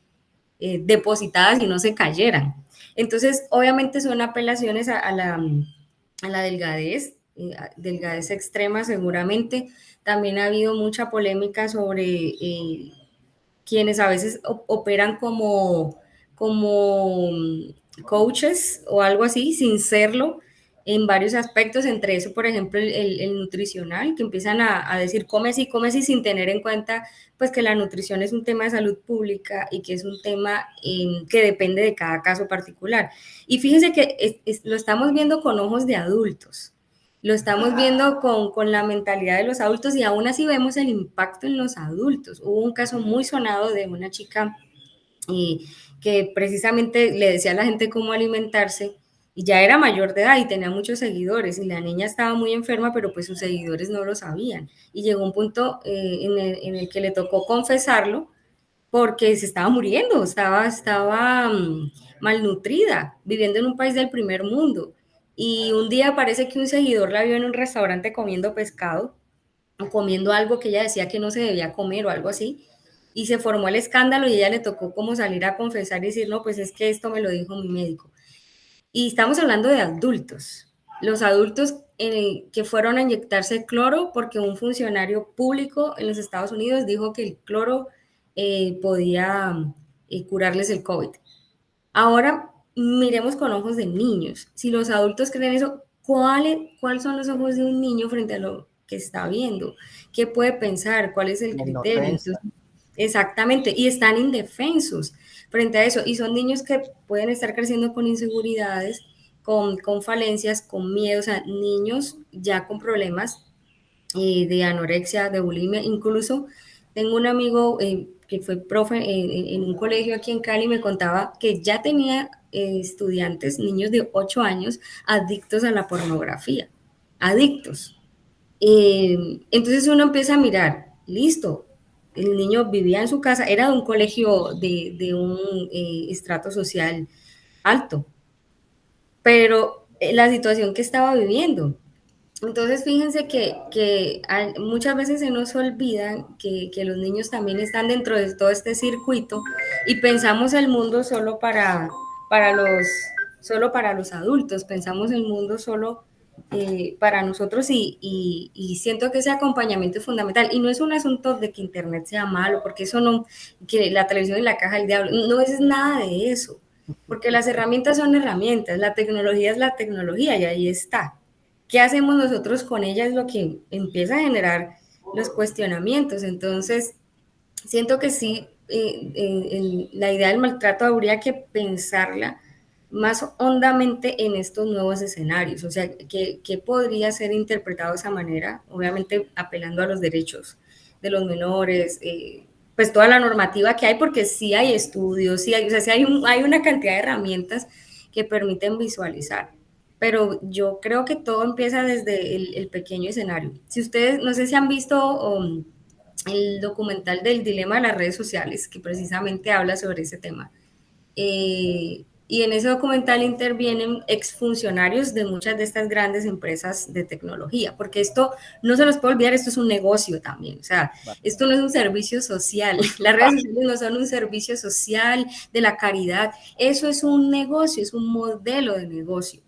depositadas y no se cayeran. Entonces, obviamente son apelaciones a la delgadez, delgadez extrema seguramente. También ha habido mucha polémica sobre quienes a veces operan como coaches o algo así, sin serlo, en varios aspectos, entre eso, por ejemplo, el nutricional, que empiezan a decir come así, sin tener en cuenta pues que la nutrición es un tema de salud pública y que es un tema que depende de cada caso particular. Y fíjense que lo estamos viendo con ojos de adultos, lo estamos viendo con la mentalidad de los adultos y aún así vemos el impacto en los adultos. Hubo un caso muy sonado de una chica que precisamente le decía a la gente cómo alimentarse y ya era mayor de edad y tenía muchos seguidores y la niña estaba muy enferma, pero pues sus seguidores no lo sabían. Y llegó un punto en el que le tocó confesarlo porque se estaba muriendo, estaba malnutrida, viviendo en un país del primer mundo. Y un día parece que un seguidor la vio en un restaurante comiendo pescado o comiendo algo que ella decía que no se debía comer o algo así. Y se formó el escándalo y ella le tocó como salir a confesar y decir, no, pues es que esto me lo dijo mi médico. Y estamos hablando de adultos. Los adultos que fueron a inyectarse cloro porque un funcionario público en los Estados Unidos dijo que el cloro podía curarles el COVID. Ahora miremos con ojos de niños. Si los adultos creen eso, ¿cuáles son los ojos de un niño frente a lo que está viendo? ¿Qué puede pensar? ¿Cuál es el La criterio? inocencia. Entonces, exactamente, y están indefensos frente a eso. Y son niños que pueden estar creciendo con inseguridades, con falencias, con miedo, o sea, niños ya con problemas de anorexia, de bulimia. Incluso tengo un amigo que fue profe en un colegio aquí en Cali, me contaba que ya tenía estudiantes, niños de 8 años, adictos a la pornografía, adictos. Entonces uno empieza a mirar, listo, el niño vivía en su casa, era de un colegio de un estrato social alto, pero la situación que estaba viviendo. Entonces, fíjense que muchas veces se nos olvida que los niños también están dentro de todo este circuito y pensamos el mundo para los, solo para los adultos, pensamos el mundo solo para nosotros y siento que ese acompañamiento es fundamental. Y no es un asunto de que Internet sea malo, porque eso no, que la televisión es la caja del diablo, no es nada de eso, porque las herramientas son herramientas, la tecnología es la tecnología y ahí está. ¿Qué hacemos nosotros con ella? Es lo que empieza a generar los cuestionamientos. Entonces, siento que sí, la idea del maltrato habría que pensarla más hondamente en estos nuevos escenarios. O sea, ¿qué podría ser interpretado de esa manera? Obviamente apelando a los derechos de los menores, pues toda la normativa que hay, porque sí hay estudios, sí hay, o sea, sí hay una cantidad de herramientas que permiten visualizar, pero yo creo que todo empieza desde el pequeño escenario. Si ustedes, no sé si han visto el documental del dilema de las redes sociales, que precisamente habla sobre ese tema. Y en ese documental intervienen exfuncionarios de muchas de estas grandes empresas de tecnología, porque esto no se los puede olvidar, esto es un negocio también, o sea, esto no es un servicio social, las redes sociales no son un servicio social de la caridad, eso es un negocio, es un modelo de negocio.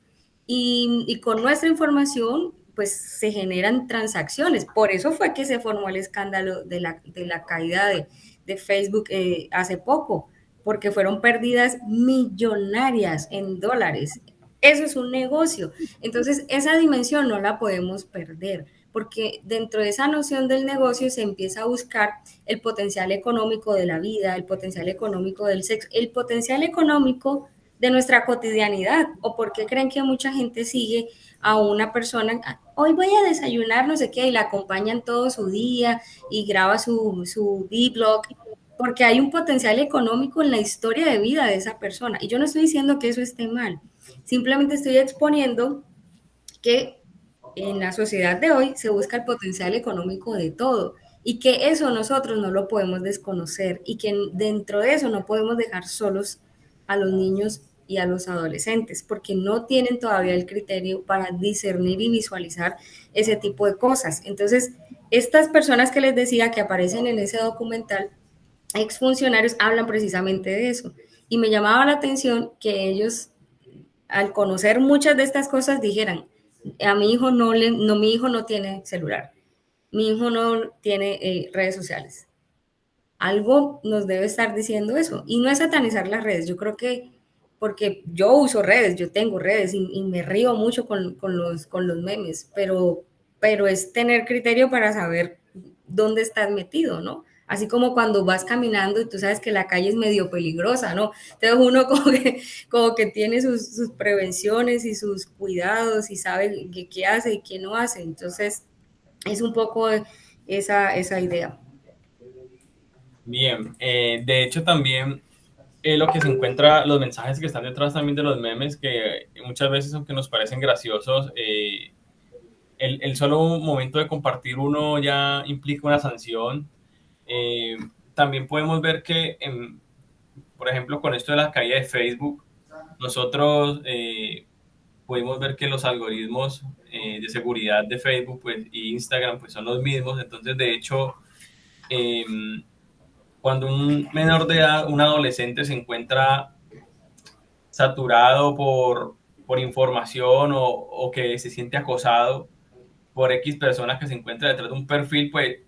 y con nuestra información pues se generan transacciones. Por eso fue que se formó el escándalo de la caída de Facebook hace poco, porque fueron pérdidas millonarias en dólares. Eso es un negocio. Entonces, esa dimensión no la podemos perder, porque dentro de esa noción del negocio se empieza a buscar el potencial económico de la vida, el potencial económico del sexo, el potencial económico de nuestra cotidianidad. ¿O por qué creen que mucha gente sigue a una persona, hoy voy a desayunar, no sé qué, y la acompañan todo su día y graba su vlog? Porque hay un potencial económico en la historia de vida de esa persona. Y yo no estoy diciendo que eso esté mal, simplemente estoy exponiendo que en la sociedad de hoy se busca el potencial económico de todo y que eso nosotros no lo podemos desconocer y que dentro de eso no podemos dejar solos a los niños y a los adolescentes porque no tienen todavía el criterio para discernir y visualizar ese tipo de cosas. Entonces, estas personas que les decía que aparecen en ese documental, exfuncionarios, hablan precisamente de eso. Y me llamaba la atención que ellos, al conocer muchas de estas cosas, dijeran, a mi hijo mi hijo no tiene celular, mi hijo no tiene redes sociales. Algo nos debe estar diciendo eso. Y no es satanizar las redes. Yo creo que, porque yo uso redes, yo tengo redes y me río mucho con los memes, pero es tener criterio para saber dónde estás metido, ¿no? Así como cuando vas caminando y tú sabes que la calle es medio peligrosa, ¿no? Entonces uno como que tiene sus prevenciones y sus cuidados y sabe qué hace y qué no hace. Entonces es un poco esa idea. Bien, de hecho también lo que se encuentra, los mensajes que están detrás también de los memes, que muchas veces aunque nos parecen graciosos, el solo momento de compartir uno ya implica una sanción. Eh, También podemos ver que, por ejemplo, con esto de la caída de Facebook, nosotros pudimos ver que los algoritmos de seguridad de Facebook pues, y Instagram pues, son los mismos. Entonces, de hecho, eh, cuando un menor de edad, un adolescente se encuentra saturado por información o que se siente acosado por X personas que se encuentra detrás de un perfil, pues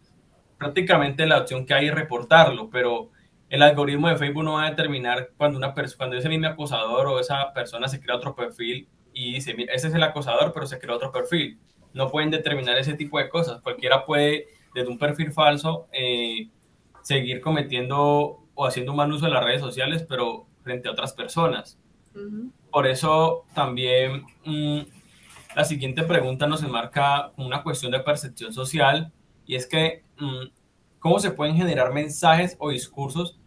prácticamente la opción que hay es reportarlo, pero el algoritmo de Facebook no va a determinar cuando ese mismo acosador o esa persona se crea otro perfil y dice, mira, ese es el acosador, pero se creó otro perfil. No pueden determinar ese tipo de cosas. Cualquiera puede, desde un perfil falso, seguir cometiendo o haciendo un mal uso de las redes sociales, pero frente a otras personas. Uh-huh. Por eso también la siguiente pregunta nos enmarca una cuestión de percepción social y es que cómo se pueden generar mensajes o discursos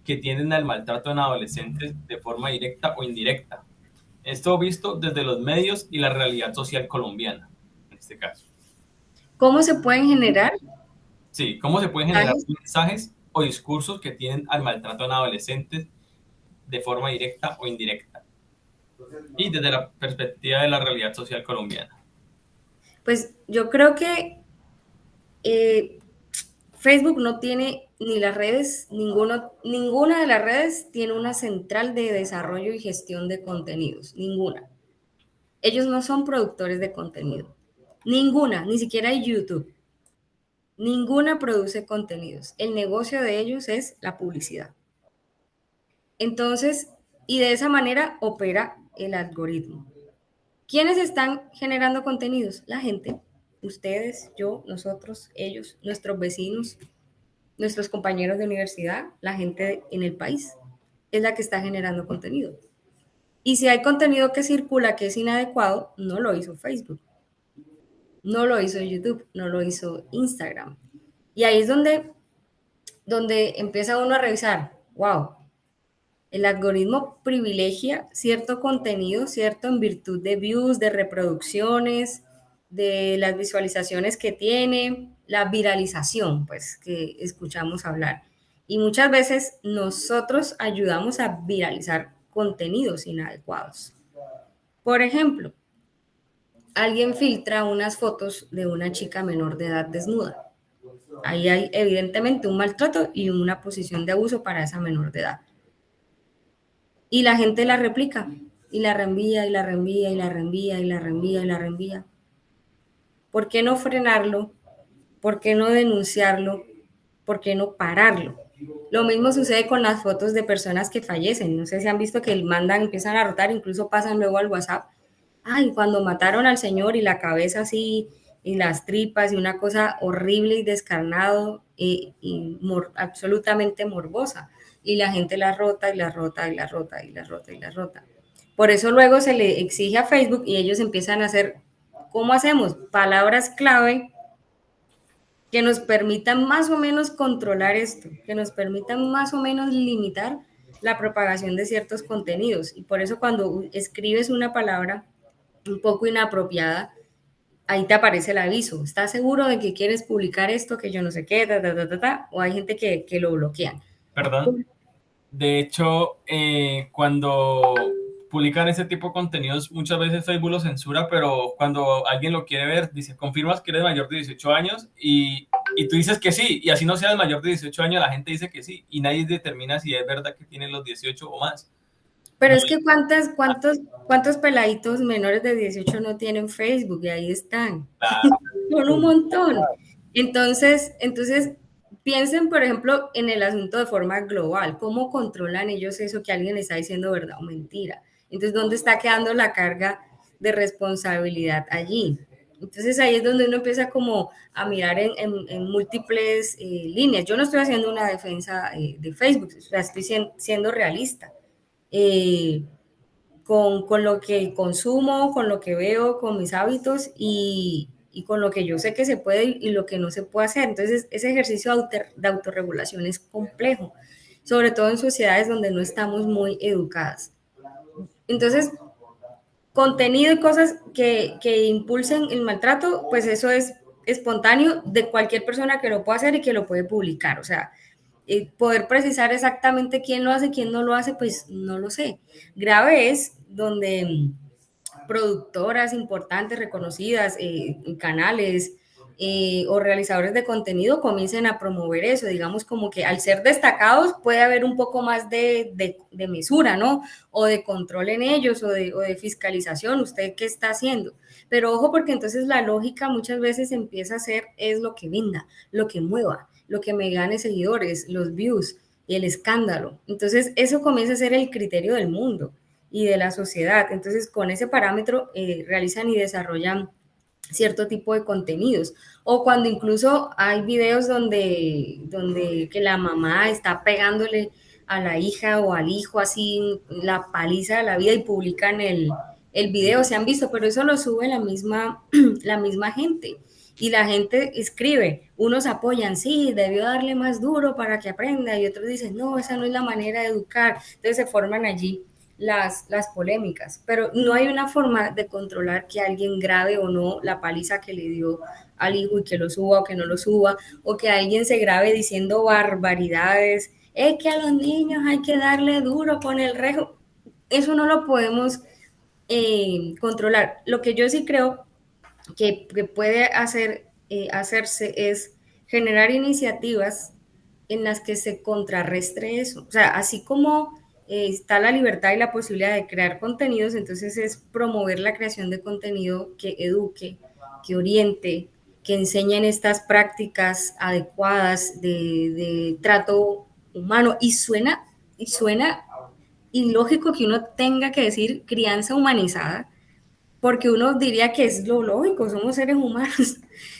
que tienden al maltrato en adolescentes de forma directa o indirecta. Esto visto desde los medios y la realidad social colombiana, en este caso. ¿Cómo se pueden generar? Sí, cómo se pueden generar mensajes o discursos que tienden al maltrato en adolescentes de forma directa o indirecta. Y desde la perspectiva de la realidad social colombiana. Pues yo creo que Facebook no tiene ni las redes, ninguna de las redes tiene una central de desarrollo y gestión de contenidos, ninguna. Ellos no son productores de contenido, ninguna, ni siquiera YouTube. Ninguna produce contenidos. El negocio de ellos es la publicidad. Entonces, y de esa manera opera el algoritmo. ¿Quiénes están generando contenidos? La gente. Ustedes, yo, nosotros, ellos, nuestros vecinos, nuestros compañeros de universidad, la gente en el país, es la que está generando contenido. Y si hay contenido que circula que es inadecuado, no lo hizo Facebook, no lo hizo YouTube, no lo hizo Instagram. Y ahí es donde empieza uno a revisar, wow, el algoritmo privilegia cierto contenido, ¿cierto? En virtud de views, de reproducciones, de las visualizaciones que tiene, la viralización, pues, que escuchamos hablar. Y muchas veces nosotros ayudamos a viralizar contenidos inadecuados. Por ejemplo, alguien filtra unas fotos de una chica menor de edad desnuda. Ahí hay evidentemente un maltrato y una posición de abuso para esa menor de edad. Y la gente la replica y la reenvía y la reenvía y la reenvía y la reenvía y la reenvía. ¿Por qué no frenarlo? ¿Por qué no denunciarlo? ¿Por qué no pararlo? Lo mismo sucede con las fotos de personas que fallecen. No sé si han visto que mandan, empiezan a rotar, incluso pasan luego al WhatsApp. Ay, cuando mataron al señor y la cabeza así, y las tripas, y una cosa horrible y descarnado, absolutamente morbosa. Y la gente la rota y la rota y la rota y la rota y la rota. Por eso luego se le exige a Facebook y ellos empiezan a hacer, ¿cómo hacemos? Palabras clave que nos permitan más o menos controlar esto, que nos permitan más o menos limitar la propagación de ciertos contenidos. Y por eso cuando escribes una palabra un poco inapropiada, ahí te aparece el aviso. ¿Estás seguro de que quieres publicar esto, que yo no sé qué, o hay gente que lo bloquea? Perdón. De hecho, cuando publican ese tipo de contenidos, muchas veces Facebook lo censura, pero cuando alguien lo quiere ver, dice, confirmas que eres mayor de 18 años y tú dices que sí, y así no seas mayor de 18 años, la gente dice que sí, y nadie determina si es verdad que tienen los 18 o más. Pero es que ¿cuántos peladitos menores de 18 no tienen Facebook? Y ahí están. Son un montón. Entonces, piensen, por ejemplo, en el asunto de forma global. ¿Cómo controlan ellos eso que alguien está diciendo verdad o mentira? Entonces, ¿dónde está quedando la carga de responsabilidad allí? Entonces, ahí es donde uno empieza como a mirar en múltiples líneas. Yo no estoy haciendo una defensa de Facebook, o sea, estoy siendo realista. Eh, con lo que consumo, con lo que veo, con mis hábitos y con lo que yo sé que se puede y lo que no se puede hacer. Entonces, ese ejercicio de autorregulación es complejo, sobre todo en sociedades donde no estamos muy educadas. Entonces, contenido y cosas que impulsen el maltrato, pues eso es espontáneo de cualquier persona que lo pueda hacer y que lo puede publicar. O sea, poder precisar exactamente quién lo hace, quién no lo hace, pues no lo sé. Grave es donde productoras importantes, reconocidas, canales o realizadores de contenido comiencen a promover eso, digamos como que al ser destacados puede haber un poco más de mesura, ¿no? O de control en ellos o de fiscalización, ¿usted qué está haciendo? Pero ojo porque entonces la lógica muchas veces empieza a ser es lo que venda, lo que mueva, lo que me gane seguidores, los views y el escándalo. Entonces eso comienza a ser el criterio del mundo y de la sociedad. Entonces, con ese parámetro realizan y desarrollan cierto tipo de contenidos. O cuando incluso hay videos donde que la mamá está pegándole a la hija o al hijo así la paliza de la vida y publican el video, se han visto, pero eso lo sube la misma gente. Y la gente escribe, unos apoyan, sí, debió darle más duro para que aprenda, y otros dicen, no, esa no es la manera de educar. Entonces se forman allí las polémicas, pero no hay una forma de controlar que alguien grabe o no la paliza que le dio al hijo y que lo suba o que no lo suba, o que alguien se grabe diciendo barbaridades, es que a los niños hay que darle duro con el rejo. Eso no lo podemos controlar. Lo que yo sí creo que puede hacerse es generar iniciativas en las que se contrarrestre eso. O sea, así como está la libertad y la posibilidad de crear contenidos, entonces es promover la creación de contenido que eduque, que oriente, que enseñen estas prácticas adecuadas de trato humano. Y suena ilógico que uno tenga que decir crianza humanizada, porque uno diría que es lo lógico, somos seres humanos,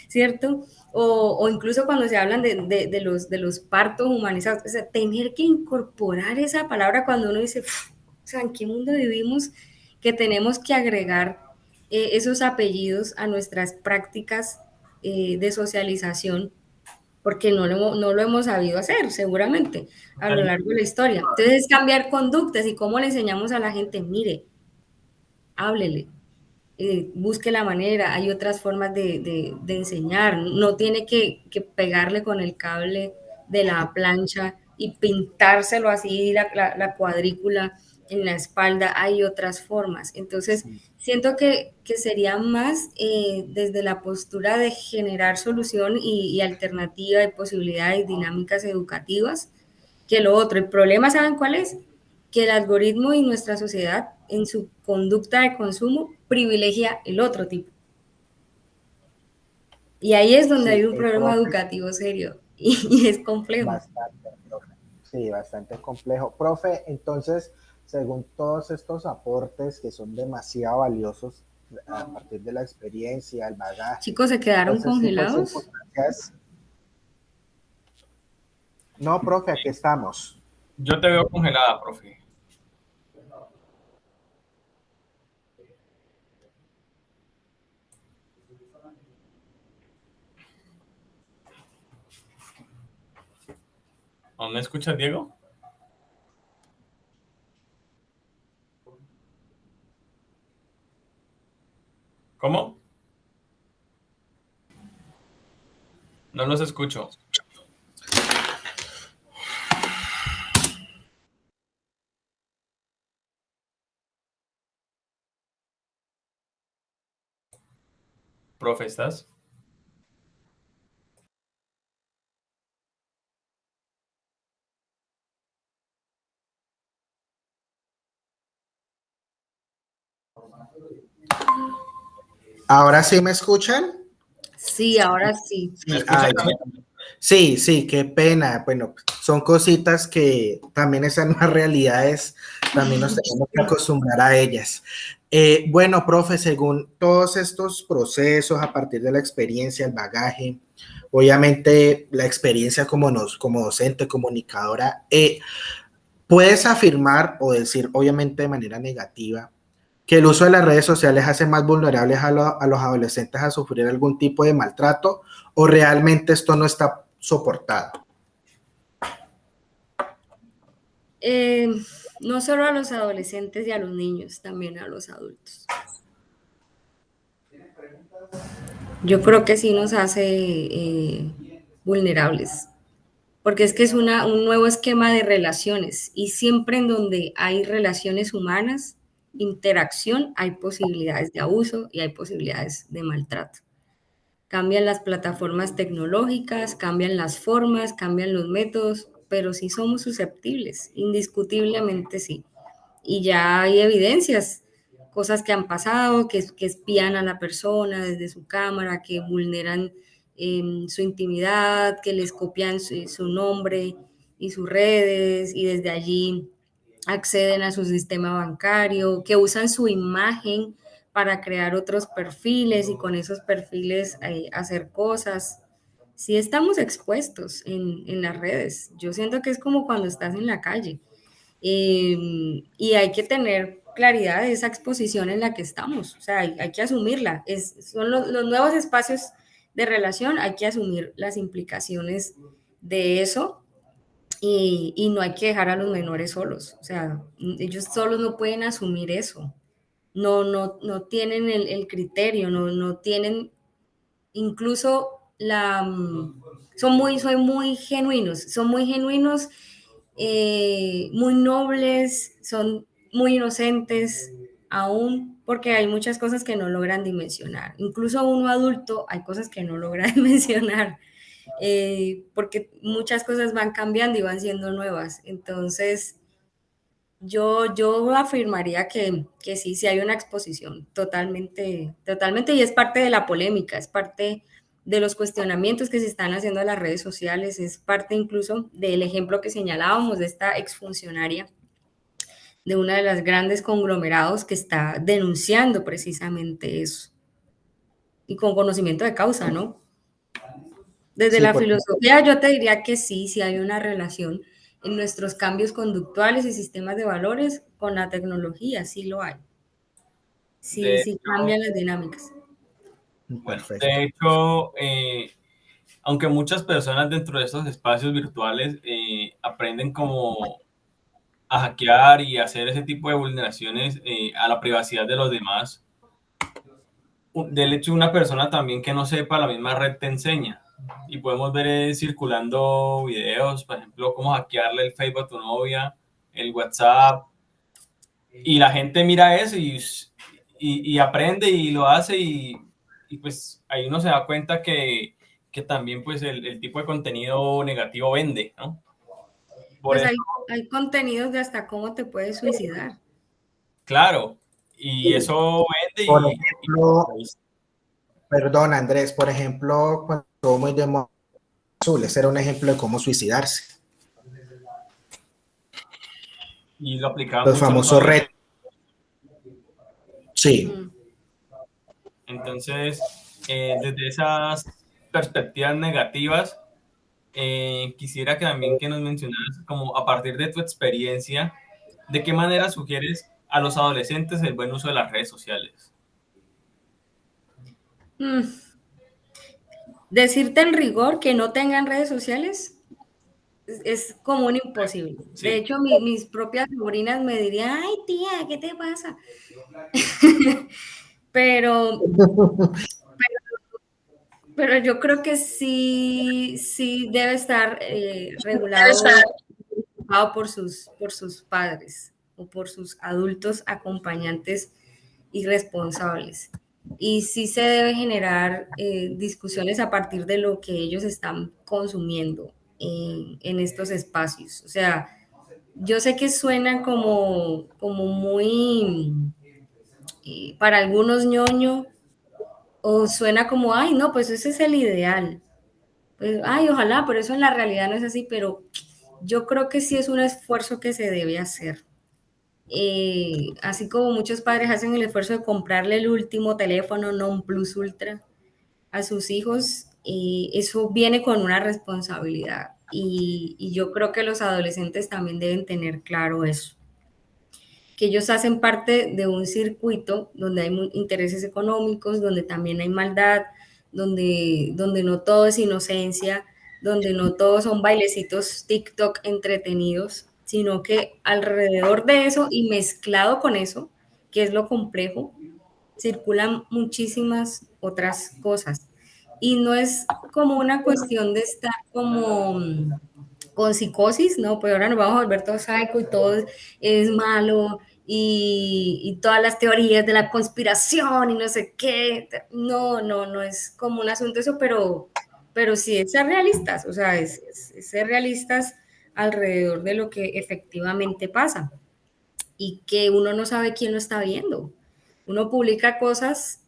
¿cierto? O incluso cuando se hablan de los partos humanizados, o sea, tener que incorporar esa palabra cuando uno dice, o sea, ¿en qué mundo vivimos que tenemos que agregar esos apellidos a nuestras prácticas de socialización? Porque no lo hemos sabido hacer, seguramente, a lo largo de la historia. Entonces, es cambiar conductas y cómo le enseñamos a la gente, mire, háblele, busque la manera, hay otras formas de enseñar, no tiene que pegarle con el cable de la plancha y pintárselo así la cuadrícula en la espalda, hay otras formas. Entonces, siento que sería más desde la postura de generar solución y alternativa de posibilidades dinámicas educativas que lo otro. El problema, ¿saben cuál es? que el algoritmo y nuestra sociedad en su conducta de consumo privilegia el otro tipo. Y ahí es donde hay Sí, un problema profe, educativo serio y es complejo. bastante, profe. Sí, bastante complejo. Profe, entonces, según todos estos aportes que son demasiado valiosos a partir de la experiencia, el bagaje, Chicos, ¿se quedaron todas estas congelados? circunstancias. No, profe, aquí estamos. Yo te veo congelada, profe. ¿Aún me escuchas, Diego? ¿Cómo? No los escucho. Profe, ¿estás? ¿Ahora sí me escuchan? Sí, ahora sí. ¿Me Sí, escuchas también? sí, sí, qué pena. Bueno, son cositas que también esas nuevas realidades, también nos tenemos que acostumbrar a ellas. Bueno, profe, según todos estos procesos, a partir de la experiencia, el bagaje, obviamente la experiencia como docente, comunicadora, puedes afirmar o decir, obviamente de manera negativa, que el uso de las redes sociales hace más vulnerables a los adolescentes a sufrir algún tipo de maltrato, o realmente esto no está soportado. Eh, no solo a los adolescentes y a los niños, también a los adultos. Yo creo que sí nos hace vulnerables, porque es que es un nuevo esquema de relaciones y siempre en donde hay relaciones humanas, interacción, hay posibilidades de abuso y hay posibilidades de maltrato. Cambian las plataformas tecnológicas, cambian las formas, cambian los métodos, pero sí somos susceptibles, indiscutiblemente sí. Y ya hay evidencias, cosas que han pasado, que espían a la persona desde su cámara, que vulneran su intimidad, que les copian su nombre y sus redes y desde allí acceden a su sistema bancario, que usan su imagen para crear otros perfiles y con esos perfiles hacer cosas. Sí estamos expuestos en las redes. Yo siento que es como cuando estás en la calle. Y hay que tener claridad de esa exposición en la que estamos, o sea, hay que asumirla. Son los nuevos espacios de relación, hay que asumir las implicaciones de eso y no hay que dejar a los menores solos, o sea, ellos solos no pueden asumir eso, no tienen el criterio, no tienen incluso son muy genuinos, muy nobles, son muy inocentes aún, porque hay muchas cosas que no logran dimensionar. Incluso uno adulto hay cosas que no logra dimensionar, porque muchas cosas van cambiando y van siendo nuevas. Entonces, yo afirmaría que sí, sí hay una exposición totalmente, totalmente, y es parte de la polémica, es parte de los cuestionamientos que se están haciendo a las redes sociales, es parte incluso del ejemplo que señalábamos de esta exfuncionaria de una de las grandes conglomerados que está denunciando precisamente eso, y con conocimiento de causa, ¿no? Desde Sí, la porque filosofía yo te diría que sí, sí hay una relación en nuestros cambios conductuales y sistemas de valores con la tecnología, sí lo hay. Sí, De sí hecho, cambian las dinámicas. bueno, perfecto. de hecho, aunque muchas personas dentro de estos espacios virtuales aprenden como a hackear y hacer ese tipo de vulneraciones a la privacidad de los demás, del hecho una persona también que no sepa la misma red te enseña. Y podemos ver circulando videos, por ejemplo, cómo hackearle el Facebook a tu novia, el WhatsApp, y la gente mira eso y aprende y lo hace y pues ahí uno se da cuenta que también pues el tipo de contenido negativo vende, ¿no? Por Pues eso, hay contenidos de hasta cómo te puedes suicidar. claro, y eso vende Por y ejemplo, perdón Andrés, por ejemplo, cuando estuvo muy de moda azul, ese era un ejemplo de cómo suicidarse. lo aplicaban Los mucho a los famosos retos. adolescentes. Sí, Mm. Entonces, desde esas perspectivas negativas, quisiera que también que nos mencionaras, como a partir de tu experiencia, ¿de qué manera sugieres a los adolescentes el buen uso de las redes sociales? Mm. Decirte en rigor que no tengan redes sociales es como un imposible. De Sí, hecho, mis propias sobrinas me dirían, ay tía, ¿qué te pasa? Pero, pero yo creo que sí debe estar regulado por sus padres o por sus adultos acompañantes y responsables. Y sí se debe generar discusiones a partir de lo que ellos están consumiendo en estos espacios. O sea, yo sé que suena como muy, para algunos ñoño, o suena como, ay, no, pues ese es el ideal. Pues, ay, ojalá, pero eso en la realidad no es así, pero yo creo que sí es un esfuerzo que se debe hacer. Así como muchos padres hacen el esfuerzo de comprarle el último teléfono non plus ultra a sus hijos, eso viene con una responsabilidad y yo creo que los adolescentes también deben tener claro eso, que ellos hacen parte de un circuito donde hay intereses económicos, donde también hay maldad, donde no todo es inocencia, donde no todos son bailecitos TikTok entretenidos, sino que alrededor de eso y mezclado con eso, que es lo complejo, circulan muchísimas otras cosas. Y no es como una cuestión de estar como con psicosis, ¿no? Pues ahora nos vamos a volver todo psycho y todo es malo y todas las teorías de la conspiración y no sé qué. No, no, no es como un asunto eso, pero sí es ser realistas, o sea, es ser realistas alrededor de lo que efectivamente pasa y que uno no sabe quién lo está viendo. Uno publica cosas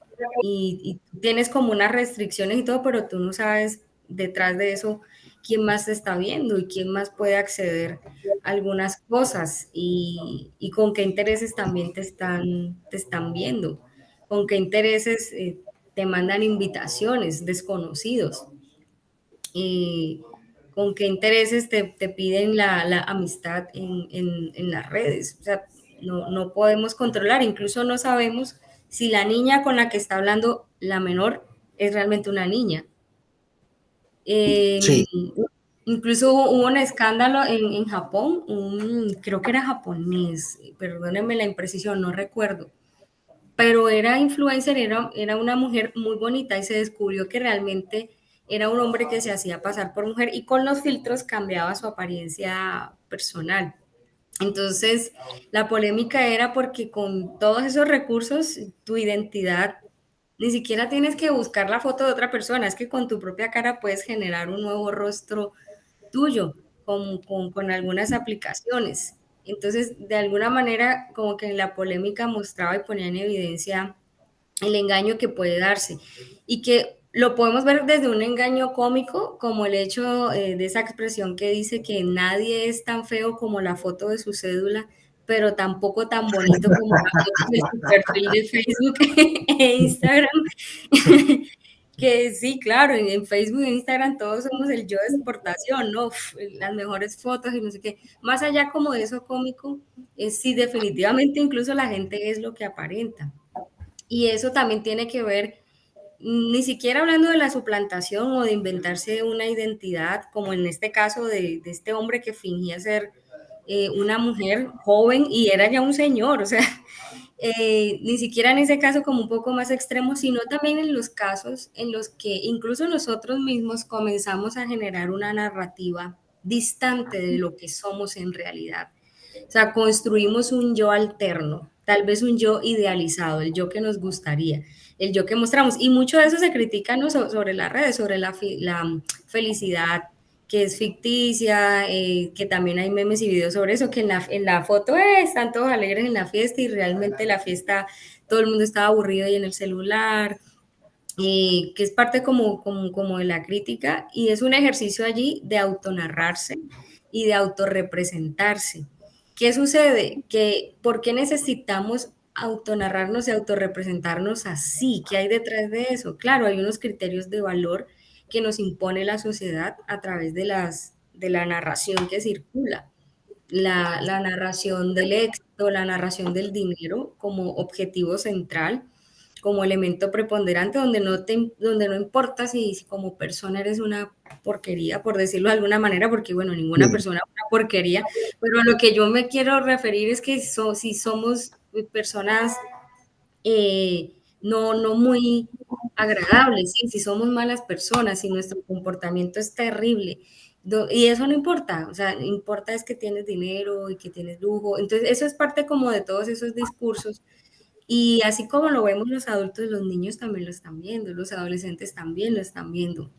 y tienes como unas restricciones y todo, pero tú no sabes detrás de eso quién más te está viendo y quién más puede acceder a algunas cosas y con qué intereses también te están viendo, con qué intereses te mandan invitaciones desconocidos. Con qué intereses te piden la amistad en las redes. O sea, no podemos controlar, incluso no sabemos si la niña con la que está hablando la menor es realmente una niña. Eh, sí, incluso hubo un escándalo en Japón, creo que era japonés, perdónenme la imprecisión, no recuerdo, pero era influencer, era una mujer muy bonita y se descubrió que realmente era un hombre que se hacía pasar por mujer y con los filtros cambiaba su apariencia personal. Entonces, la polémica era porque con todos esos recursos, tu identidad, ni siquiera tienes que buscar la foto de otra persona, es que con tu propia cara puedes generar un nuevo rostro tuyo con algunas aplicaciones. Entonces, de alguna manera, como que en la polémica mostraba y ponía en evidencia el engaño que puede darse y que lo podemos ver desde un engaño cómico, como el hecho de esa expresión que dice que nadie es tan feo como la foto de su cédula, pero tampoco tan bonito como la foto de su perfil de Facebook e Instagram. Que sí, claro, en Facebook e Instagram todos somos el yo de exportación, ¿no? Uf, las mejores fotos y no sé qué. Más allá como de eso cómico, es si definitivamente incluso la gente es lo que aparenta. Y eso también tiene que ver, ni siquiera hablando de la suplantación o de inventarse una identidad, como en este caso de este hombre que fingía ser una mujer joven y era ya un señor, o sea, ni siquiera en ese caso como un poco más extremo, sino también en los casos en los que incluso nosotros mismos comenzamos a generar una narrativa distante de lo que somos en realidad. O sea, construimos un yo alterno, tal vez un yo idealizado, el yo que nos gustaría, el yo que mostramos. Y mucho de eso se critica, ¿no? Sobre las redes, sobre la felicidad que es ficticia, que también hay memes y videos sobre eso, que en la foto están todos alegres en la fiesta y realmente la fiesta, todo el mundo estaba aburrido y en el celular, que es parte como de la crítica y es un ejercicio allí de autonarrarse y de autorrepresentarse. ¿Qué sucede? Que ¿por qué necesitamos autonarrarnos y autorrepresentarnos así? ¿Qué hay detrás de eso? Claro, hay unos criterios de valor que nos impone la sociedad a través de la narración que circula. La narración del éxito, la narración del dinero como objetivo central, como elemento preponderante, donde no importa si como persona eres una porquería, por decirlo de alguna manera, porque bueno, ninguna Sí, persona es una porquería, pero a lo que yo me quiero referir es que si somos personas no muy agradables, ¿sí? Si somos malas personas, si nuestro comportamiento es terrible, y eso no importa, o sea, importa es que tienes dinero y que tienes lujo, entonces eso es parte como de todos esos discursos, y así como lo vemos los adultos, los niños también lo están viendo, los adolescentes también lo están viendo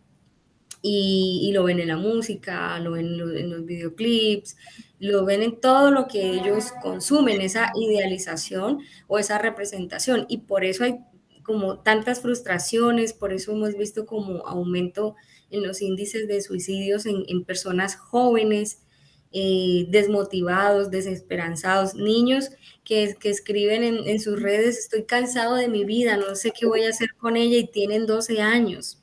y lo ven en la música, lo ven en los videoclips, lo ven en todo lo que ellos consumen, esa idealización o esa representación. Y por eso hay como tantas frustraciones, por eso hemos visto como aumento en los índices de suicidios en personas jóvenes, desmotivados, desesperanzados, niños que escriben en sus redes, estoy cansado de mi vida, no sé qué voy a hacer con ella y tienen 12 años.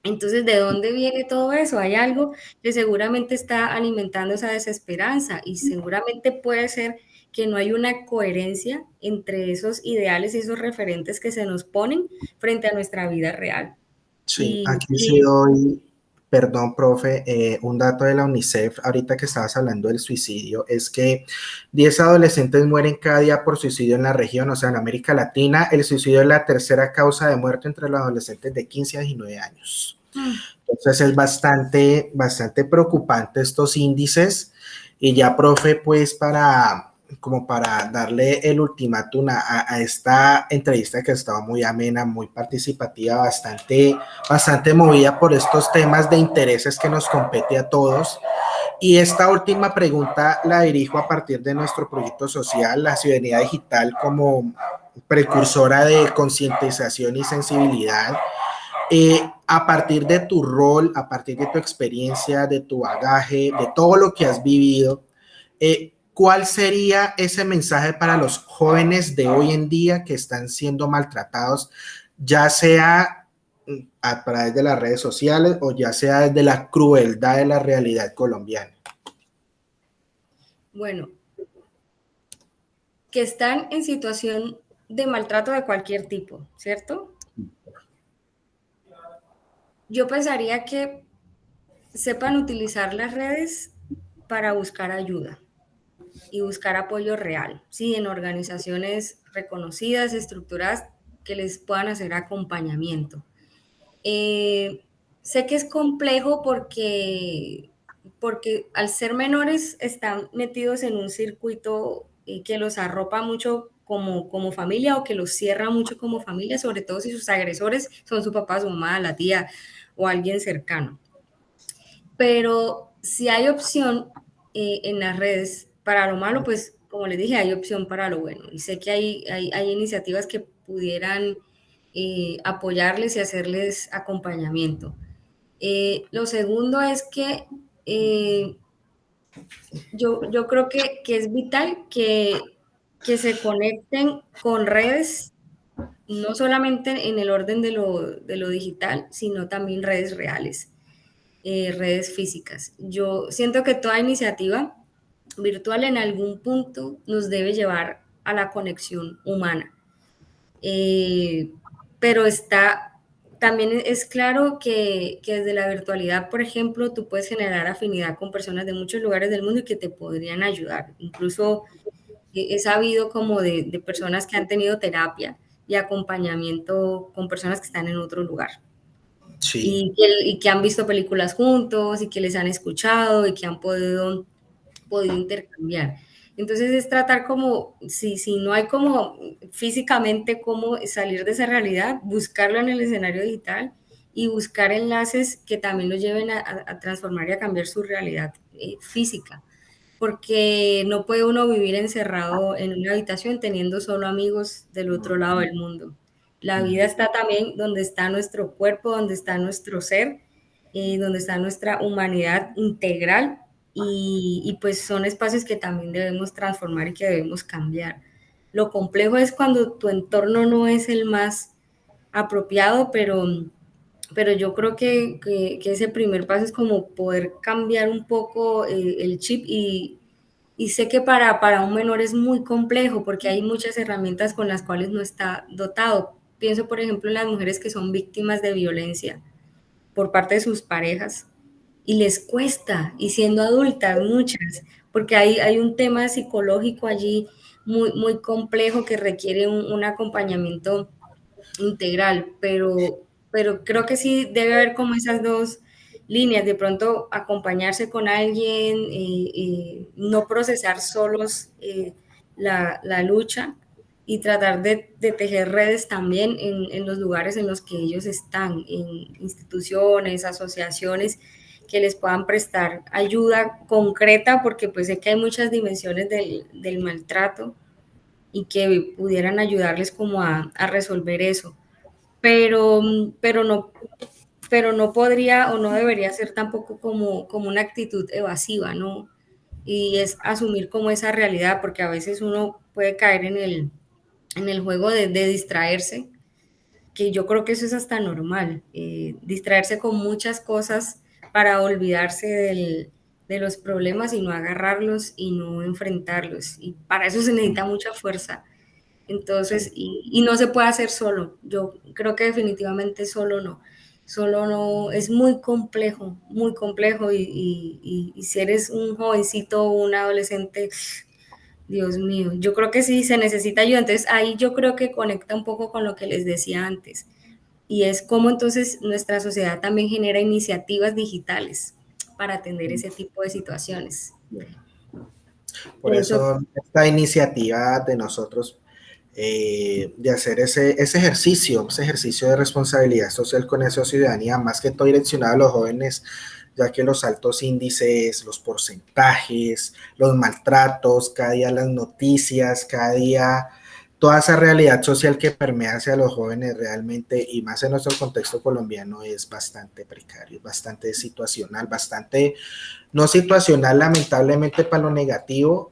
Entonces, ¿de dónde viene todo eso? Hay algo que seguramente está alimentando esa desesperanza y seguramente puede ser que no hay una coherencia entre esos ideales y esos referentes que se nos ponen frente a nuestra vida real. sí, Y, aquí sí y doy, perdón, profe, un dato de la UNICEF, ahorita que estabas hablando del suicidio, es que 10 adolescentes mueren cada día por suicidio en la región, o sea, en América Latina, el suicidio es la tercera causa de muerte entre los adolescentes de 15 a 19 años. Entonces es bastante preocupante estos índices y ya, profe, pues como para darle el ultimátum a esta entrevista que estaba muy amena, muy participativa, bastante movida por estos temas de intereses que nos compete a todos. Y esta última pregunta la dirijo a partir de nuestro proyecto social, la ciudadanía digital como precursora de concientización y sensibilidad. A partir de tu rol, a partir de tu experiencia, de tu bagaje, de todo lo que has vivido, ¿cuál sería ese mensaje para los jóvenes de hoy en día que están siendo maltratados, ya sea a través de las redes sociales o ya sea desde la crueldad de la realidad colombiana? bueno, que están en situación de maltrato de cualquier tipo, ¿cierto? Yo pensaría que sepan utilizar las redes para buscar ayuda y buscar apoyo real, ¿sí? En organizaciones reconocidas, estructuradas, que les puedan hacer acompañamiento. Eh, Sé que es complejo porque al ser menores están metidos en un circuito que los arropa mucho como familia o que los cierra mucho como familia, sobre todo si sus agresores son su papá, su mamá, la tía o alguien cercano. Pero si hay opción en las redes para lo malo, pues como les dije, hay opción para lo bueno. Y sé que hay iniciativas que pudieran apoyarles y hacerles acompañamiento. Lo segundo es que eh, yo creo que es vital que se conecten con redes, no solamente en el orden de lo digital, sino también redes reales, redes físicas. Yo siento que toda iniciativa virtual en algún punto nos debe llevar a la conexión humana. Eh, pero también es claro que desde la virtualidad, por ejemplo, tú puedes generar afinidad con personas de muchos lugares del mundo y que te podrían ayudar. Incluso he sabido como de personas que han tenido terapia y acompañamiento con personas que están en otro lugar Sí, y que han visto películas juntos y que les han escuchado y que han podido intercambiar. Entonces es tratar como, si no hay como físicamente cómo salir de esa realidad, buscarlo en el escenario digital y buscar enlaces que también los lleven a transformar y a cambiar su realidad física, porque no puede uno vivir encerrado en una habitación teniendo solo amigos del otro lado del mundo. La vida está también donde está nuestro cuerpo, donde está nuestro ser, donde está nuestra humanidad integral y pues son espacios que también debemos transformar y que debemos cambiar. Lo complejo es cuando tu entorno no es el más apropiado, pero yo creo que ese primer paso es como poder cambiar un poco el chip y sé que para un menor es muy complejo porque hay muchas herramientas con las cuales no está dotado. Pienso, por ejemplo, en las mujeres que son víctimas de violencia por parte de sus parejas y les cuesta, y siendo adultas muchas, porque hay un tema psicológico allí muy complejo que requiere un acompañamiento integral, pero creo que sí debe haber como esas dos líneas, de pronto acompañarse con alguien, no procesar solos la lucha y tratar de tejer redes también en los lugares en los que ellos están, en instituciones, asociaciones que les puedan prestar ayuda concreta, porque pues sé que hay muchas dimensiones del maltrato y que pudieran ayudarles como a resolver eso, pero, pero, no, pero no podría o no debería ser tampoco como una actitud evasiva, ¿no? Y es asumir como esa realidad, porque a veces uno puede caer en el juego de distraerse, que yo creo que eso es hasta normal, distraerse con muchas cosas para olvidarse de los problemas y no agarrarlos y no enfrentarlos. Y para eso se necesita mucha fuerza. Entonces, y no se puede hacer solo. Yo creo que definitivamente solo no, es muy complejo y si eres un jovencito o un adolescente, Dios mío, yo creo que sí se necesita ayuda. Entonces ahí yo creo que conecta un poco con lo que les decía antes y es cómo entonces nuestra sociedad también genera iniciativas digitales para atender ese tipo de situaciones. Por Pienso, eso esta iniciativa de nosotros de hacer ese ejercicio de responsabilidad social con esa ciudadanía, más que todo direccionado a los jóvenes, ya que los altos índices, los porcentajes, los maltratos, cada día las noticias, cada día toda esa realidad social que permea hacia los jóvenes realmente, y más en nuestro contexto colombiano, es bastante precario, bastante situacional, bastante, no situacional lamentablemente para lo negativo,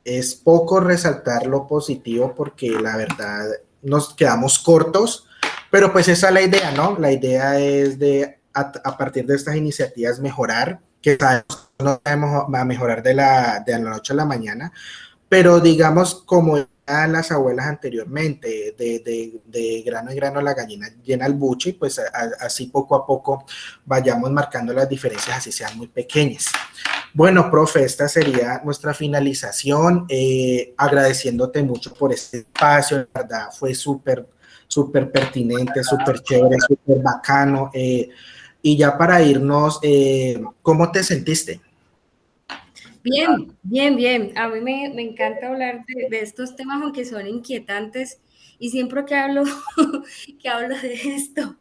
es poco resaltar lo positivo porque la verdad nos quedamos cortos, pero pues esa es la idea, ¿no? La idea es de a partir de estas iniciativas mejorar, que sabemos que no vamos a mejorar de la noche a la mañana, pero digamos como las abuelas anteriormente, de grano en grano la gallina llena el buche, pues así poco a poco vayamos marcando las diferencias, así sean muy pequeñas. Bueno, profe, esta sería nuestra finalización, agradeciéndote mucho por este espacio, la verdad fue súper pertinente, súper chévere, súper bacano, y ya para irnos, ¿cómo te sentiste? bien, bien, bien. A mí me encanta hablar de estos temas, aunque son inquietantes, y siempre que hablo, que hablo de esto,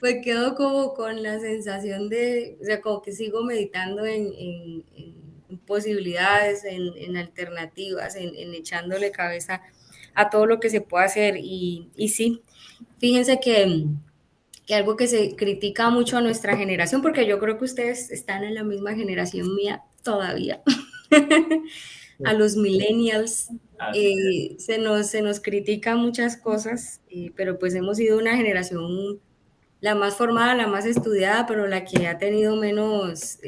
me quedo como con la sensación de, o sea, como que sigo meditando en posibilidades, en alternativas, en echándole cabeza a todo lo que se puede hacer. Y sí, fíjense que algo que se critica mucho a nuestra generación, porque yo creo que ustedes están en la misma generación mía todavía, a los millennials, Así es. se nos critica muchas cosas, pero pues hemos sido una generación la más formada, la más estudiada, pero la que ha tenido menos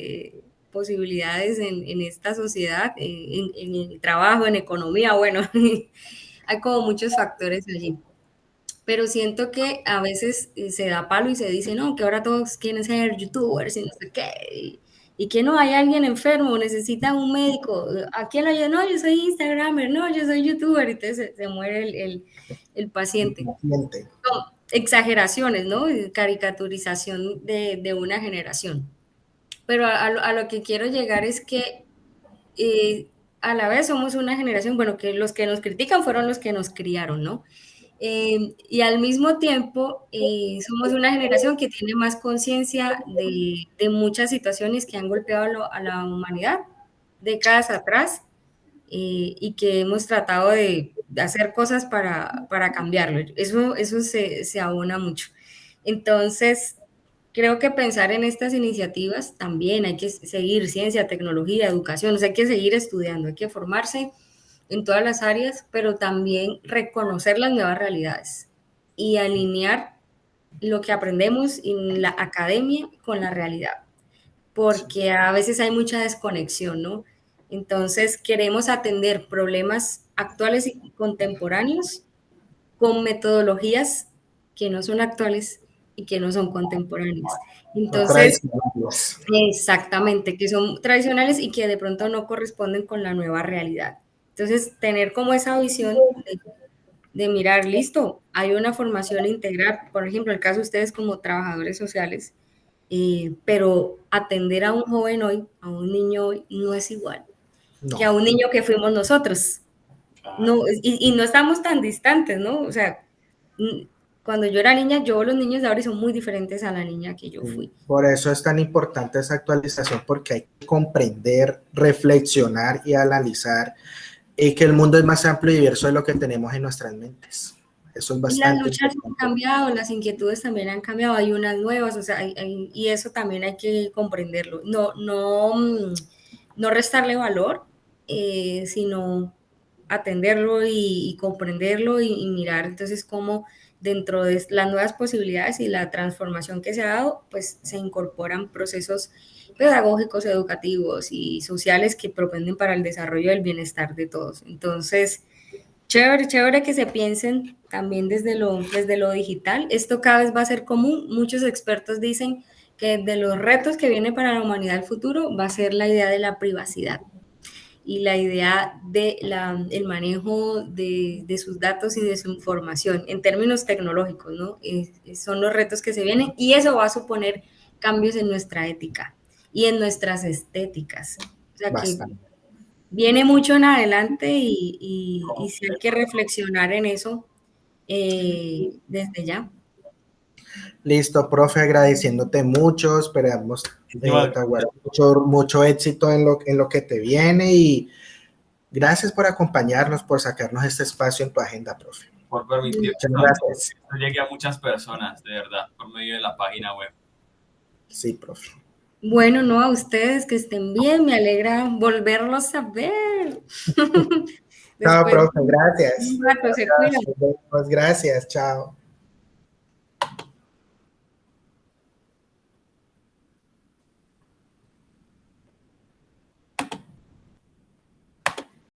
posibilidades en esta sociedad, en el trabajo, en economía, bueno, hay como muchos factores allí. Pero siento que a veces se da palo y se dice, no, que ahora todos quieren ser youtubers y no sé qué, y que no, hay alguien enfermo, necesita un médico, ¿a quién lo ayuda? No, yo soy instagramer, no, yo soy youtuber, y entonces se muere el paciente. No, exageraciones, ¿no? Caricaturización de una generación. Pero a lo que quiero llegar es que a la vez somos una generación, bueno, que los que nos critican fueron los que nos criaron, ¿no? Y al mismo tiempo, somos una generación que tiene más conciencia de muchas situaciones que han golpeado a la humanidad décadas atrás, y que hemos tratado de hacer cosas para cambiarlo. Eso se abona mucho. Entonces, creo que pensar en estas iniciativas también hay que seguir ciencia, tecnología, educación, o sea, hay que seguir estudiando, hay que formarse en todas las áreas, pero también reconocer las nuevas realidades y alinear lo que aprendemos en la academia con la realidad, porque a veces hay mucha desconexión, ¿no? Entonces queremos atender problemas actuales y contemporáneos con metodologías que no son actuales y que no son contemporáneas. Son Entonces, tradicionales. exactamente, que son tradicionales y que de pronto no corresponden con la nueva realidad. Entonces, tener como esa visión de mirar, listo, hay una formación integral, por ejemplo, el caso de ustedes como trabajadores sociales, pero atender a un joven hoy, a un niño hoy, no es igual que No, a un niño que fuimos nosotros. No, y no estamos tan distantes, ¿no? O sea, cuando yo era niña, los niños de ahora son muy diferentes a la niña que yo fui. por eso es tan importante esa actualización, porque hay que comprender, reflexionar y analizar que el mundo es más amplio y diverso de lo que tenemos en nuestras mentes. Eso es Y las bastante luchas han importante. cambiado, las inquietudes también han cambiado, hay unas nuevas, o sea, y eso también hay que comprenderlo. No restarle valor, sino atenderlo y comprenderlo y mirar entonces cómo dentro de las nuevas posibilidades y la transformación que se ha dado, pues se incorporan procesos pedagógicos, educativos y sociales que propenden para el desarrollo del bienestar de todos. Entonces, chévere, chévere que se piensen también desde lo digital. Esto cada vez va a ser común. Muchos expertos dicen que de los retos que viene para la humanidad el futuro va a ser la idea de la privacidad y la idea de el manejo de sus datos y de su información en términos tecnológicos, ¿no? Son los retos que se vienen y eso va a suponer cambios en nuestra ética y en nuestras estéticas. O sea que Bastante. viene mucho en adelante y sí hay que reflexionar en eso, desde ya. Listo, profe, agradeciéndote mucho, esperamos Muchísimas te gracias aguardo mucho éxito en lo que te viene y gracias por acompañarnos, por sacarnos este espacio en tu agenda, profe. por permitirnos Muchas también gracias. que esto llegue a muchas personas, de verdad, por medio de la página web. Sí, profe. Bueno, no, a ustedes que estén bien, me alegra volverlos a ver. Chao, Después profe, de gracias. un rato, se cuidan. Gracias, chao.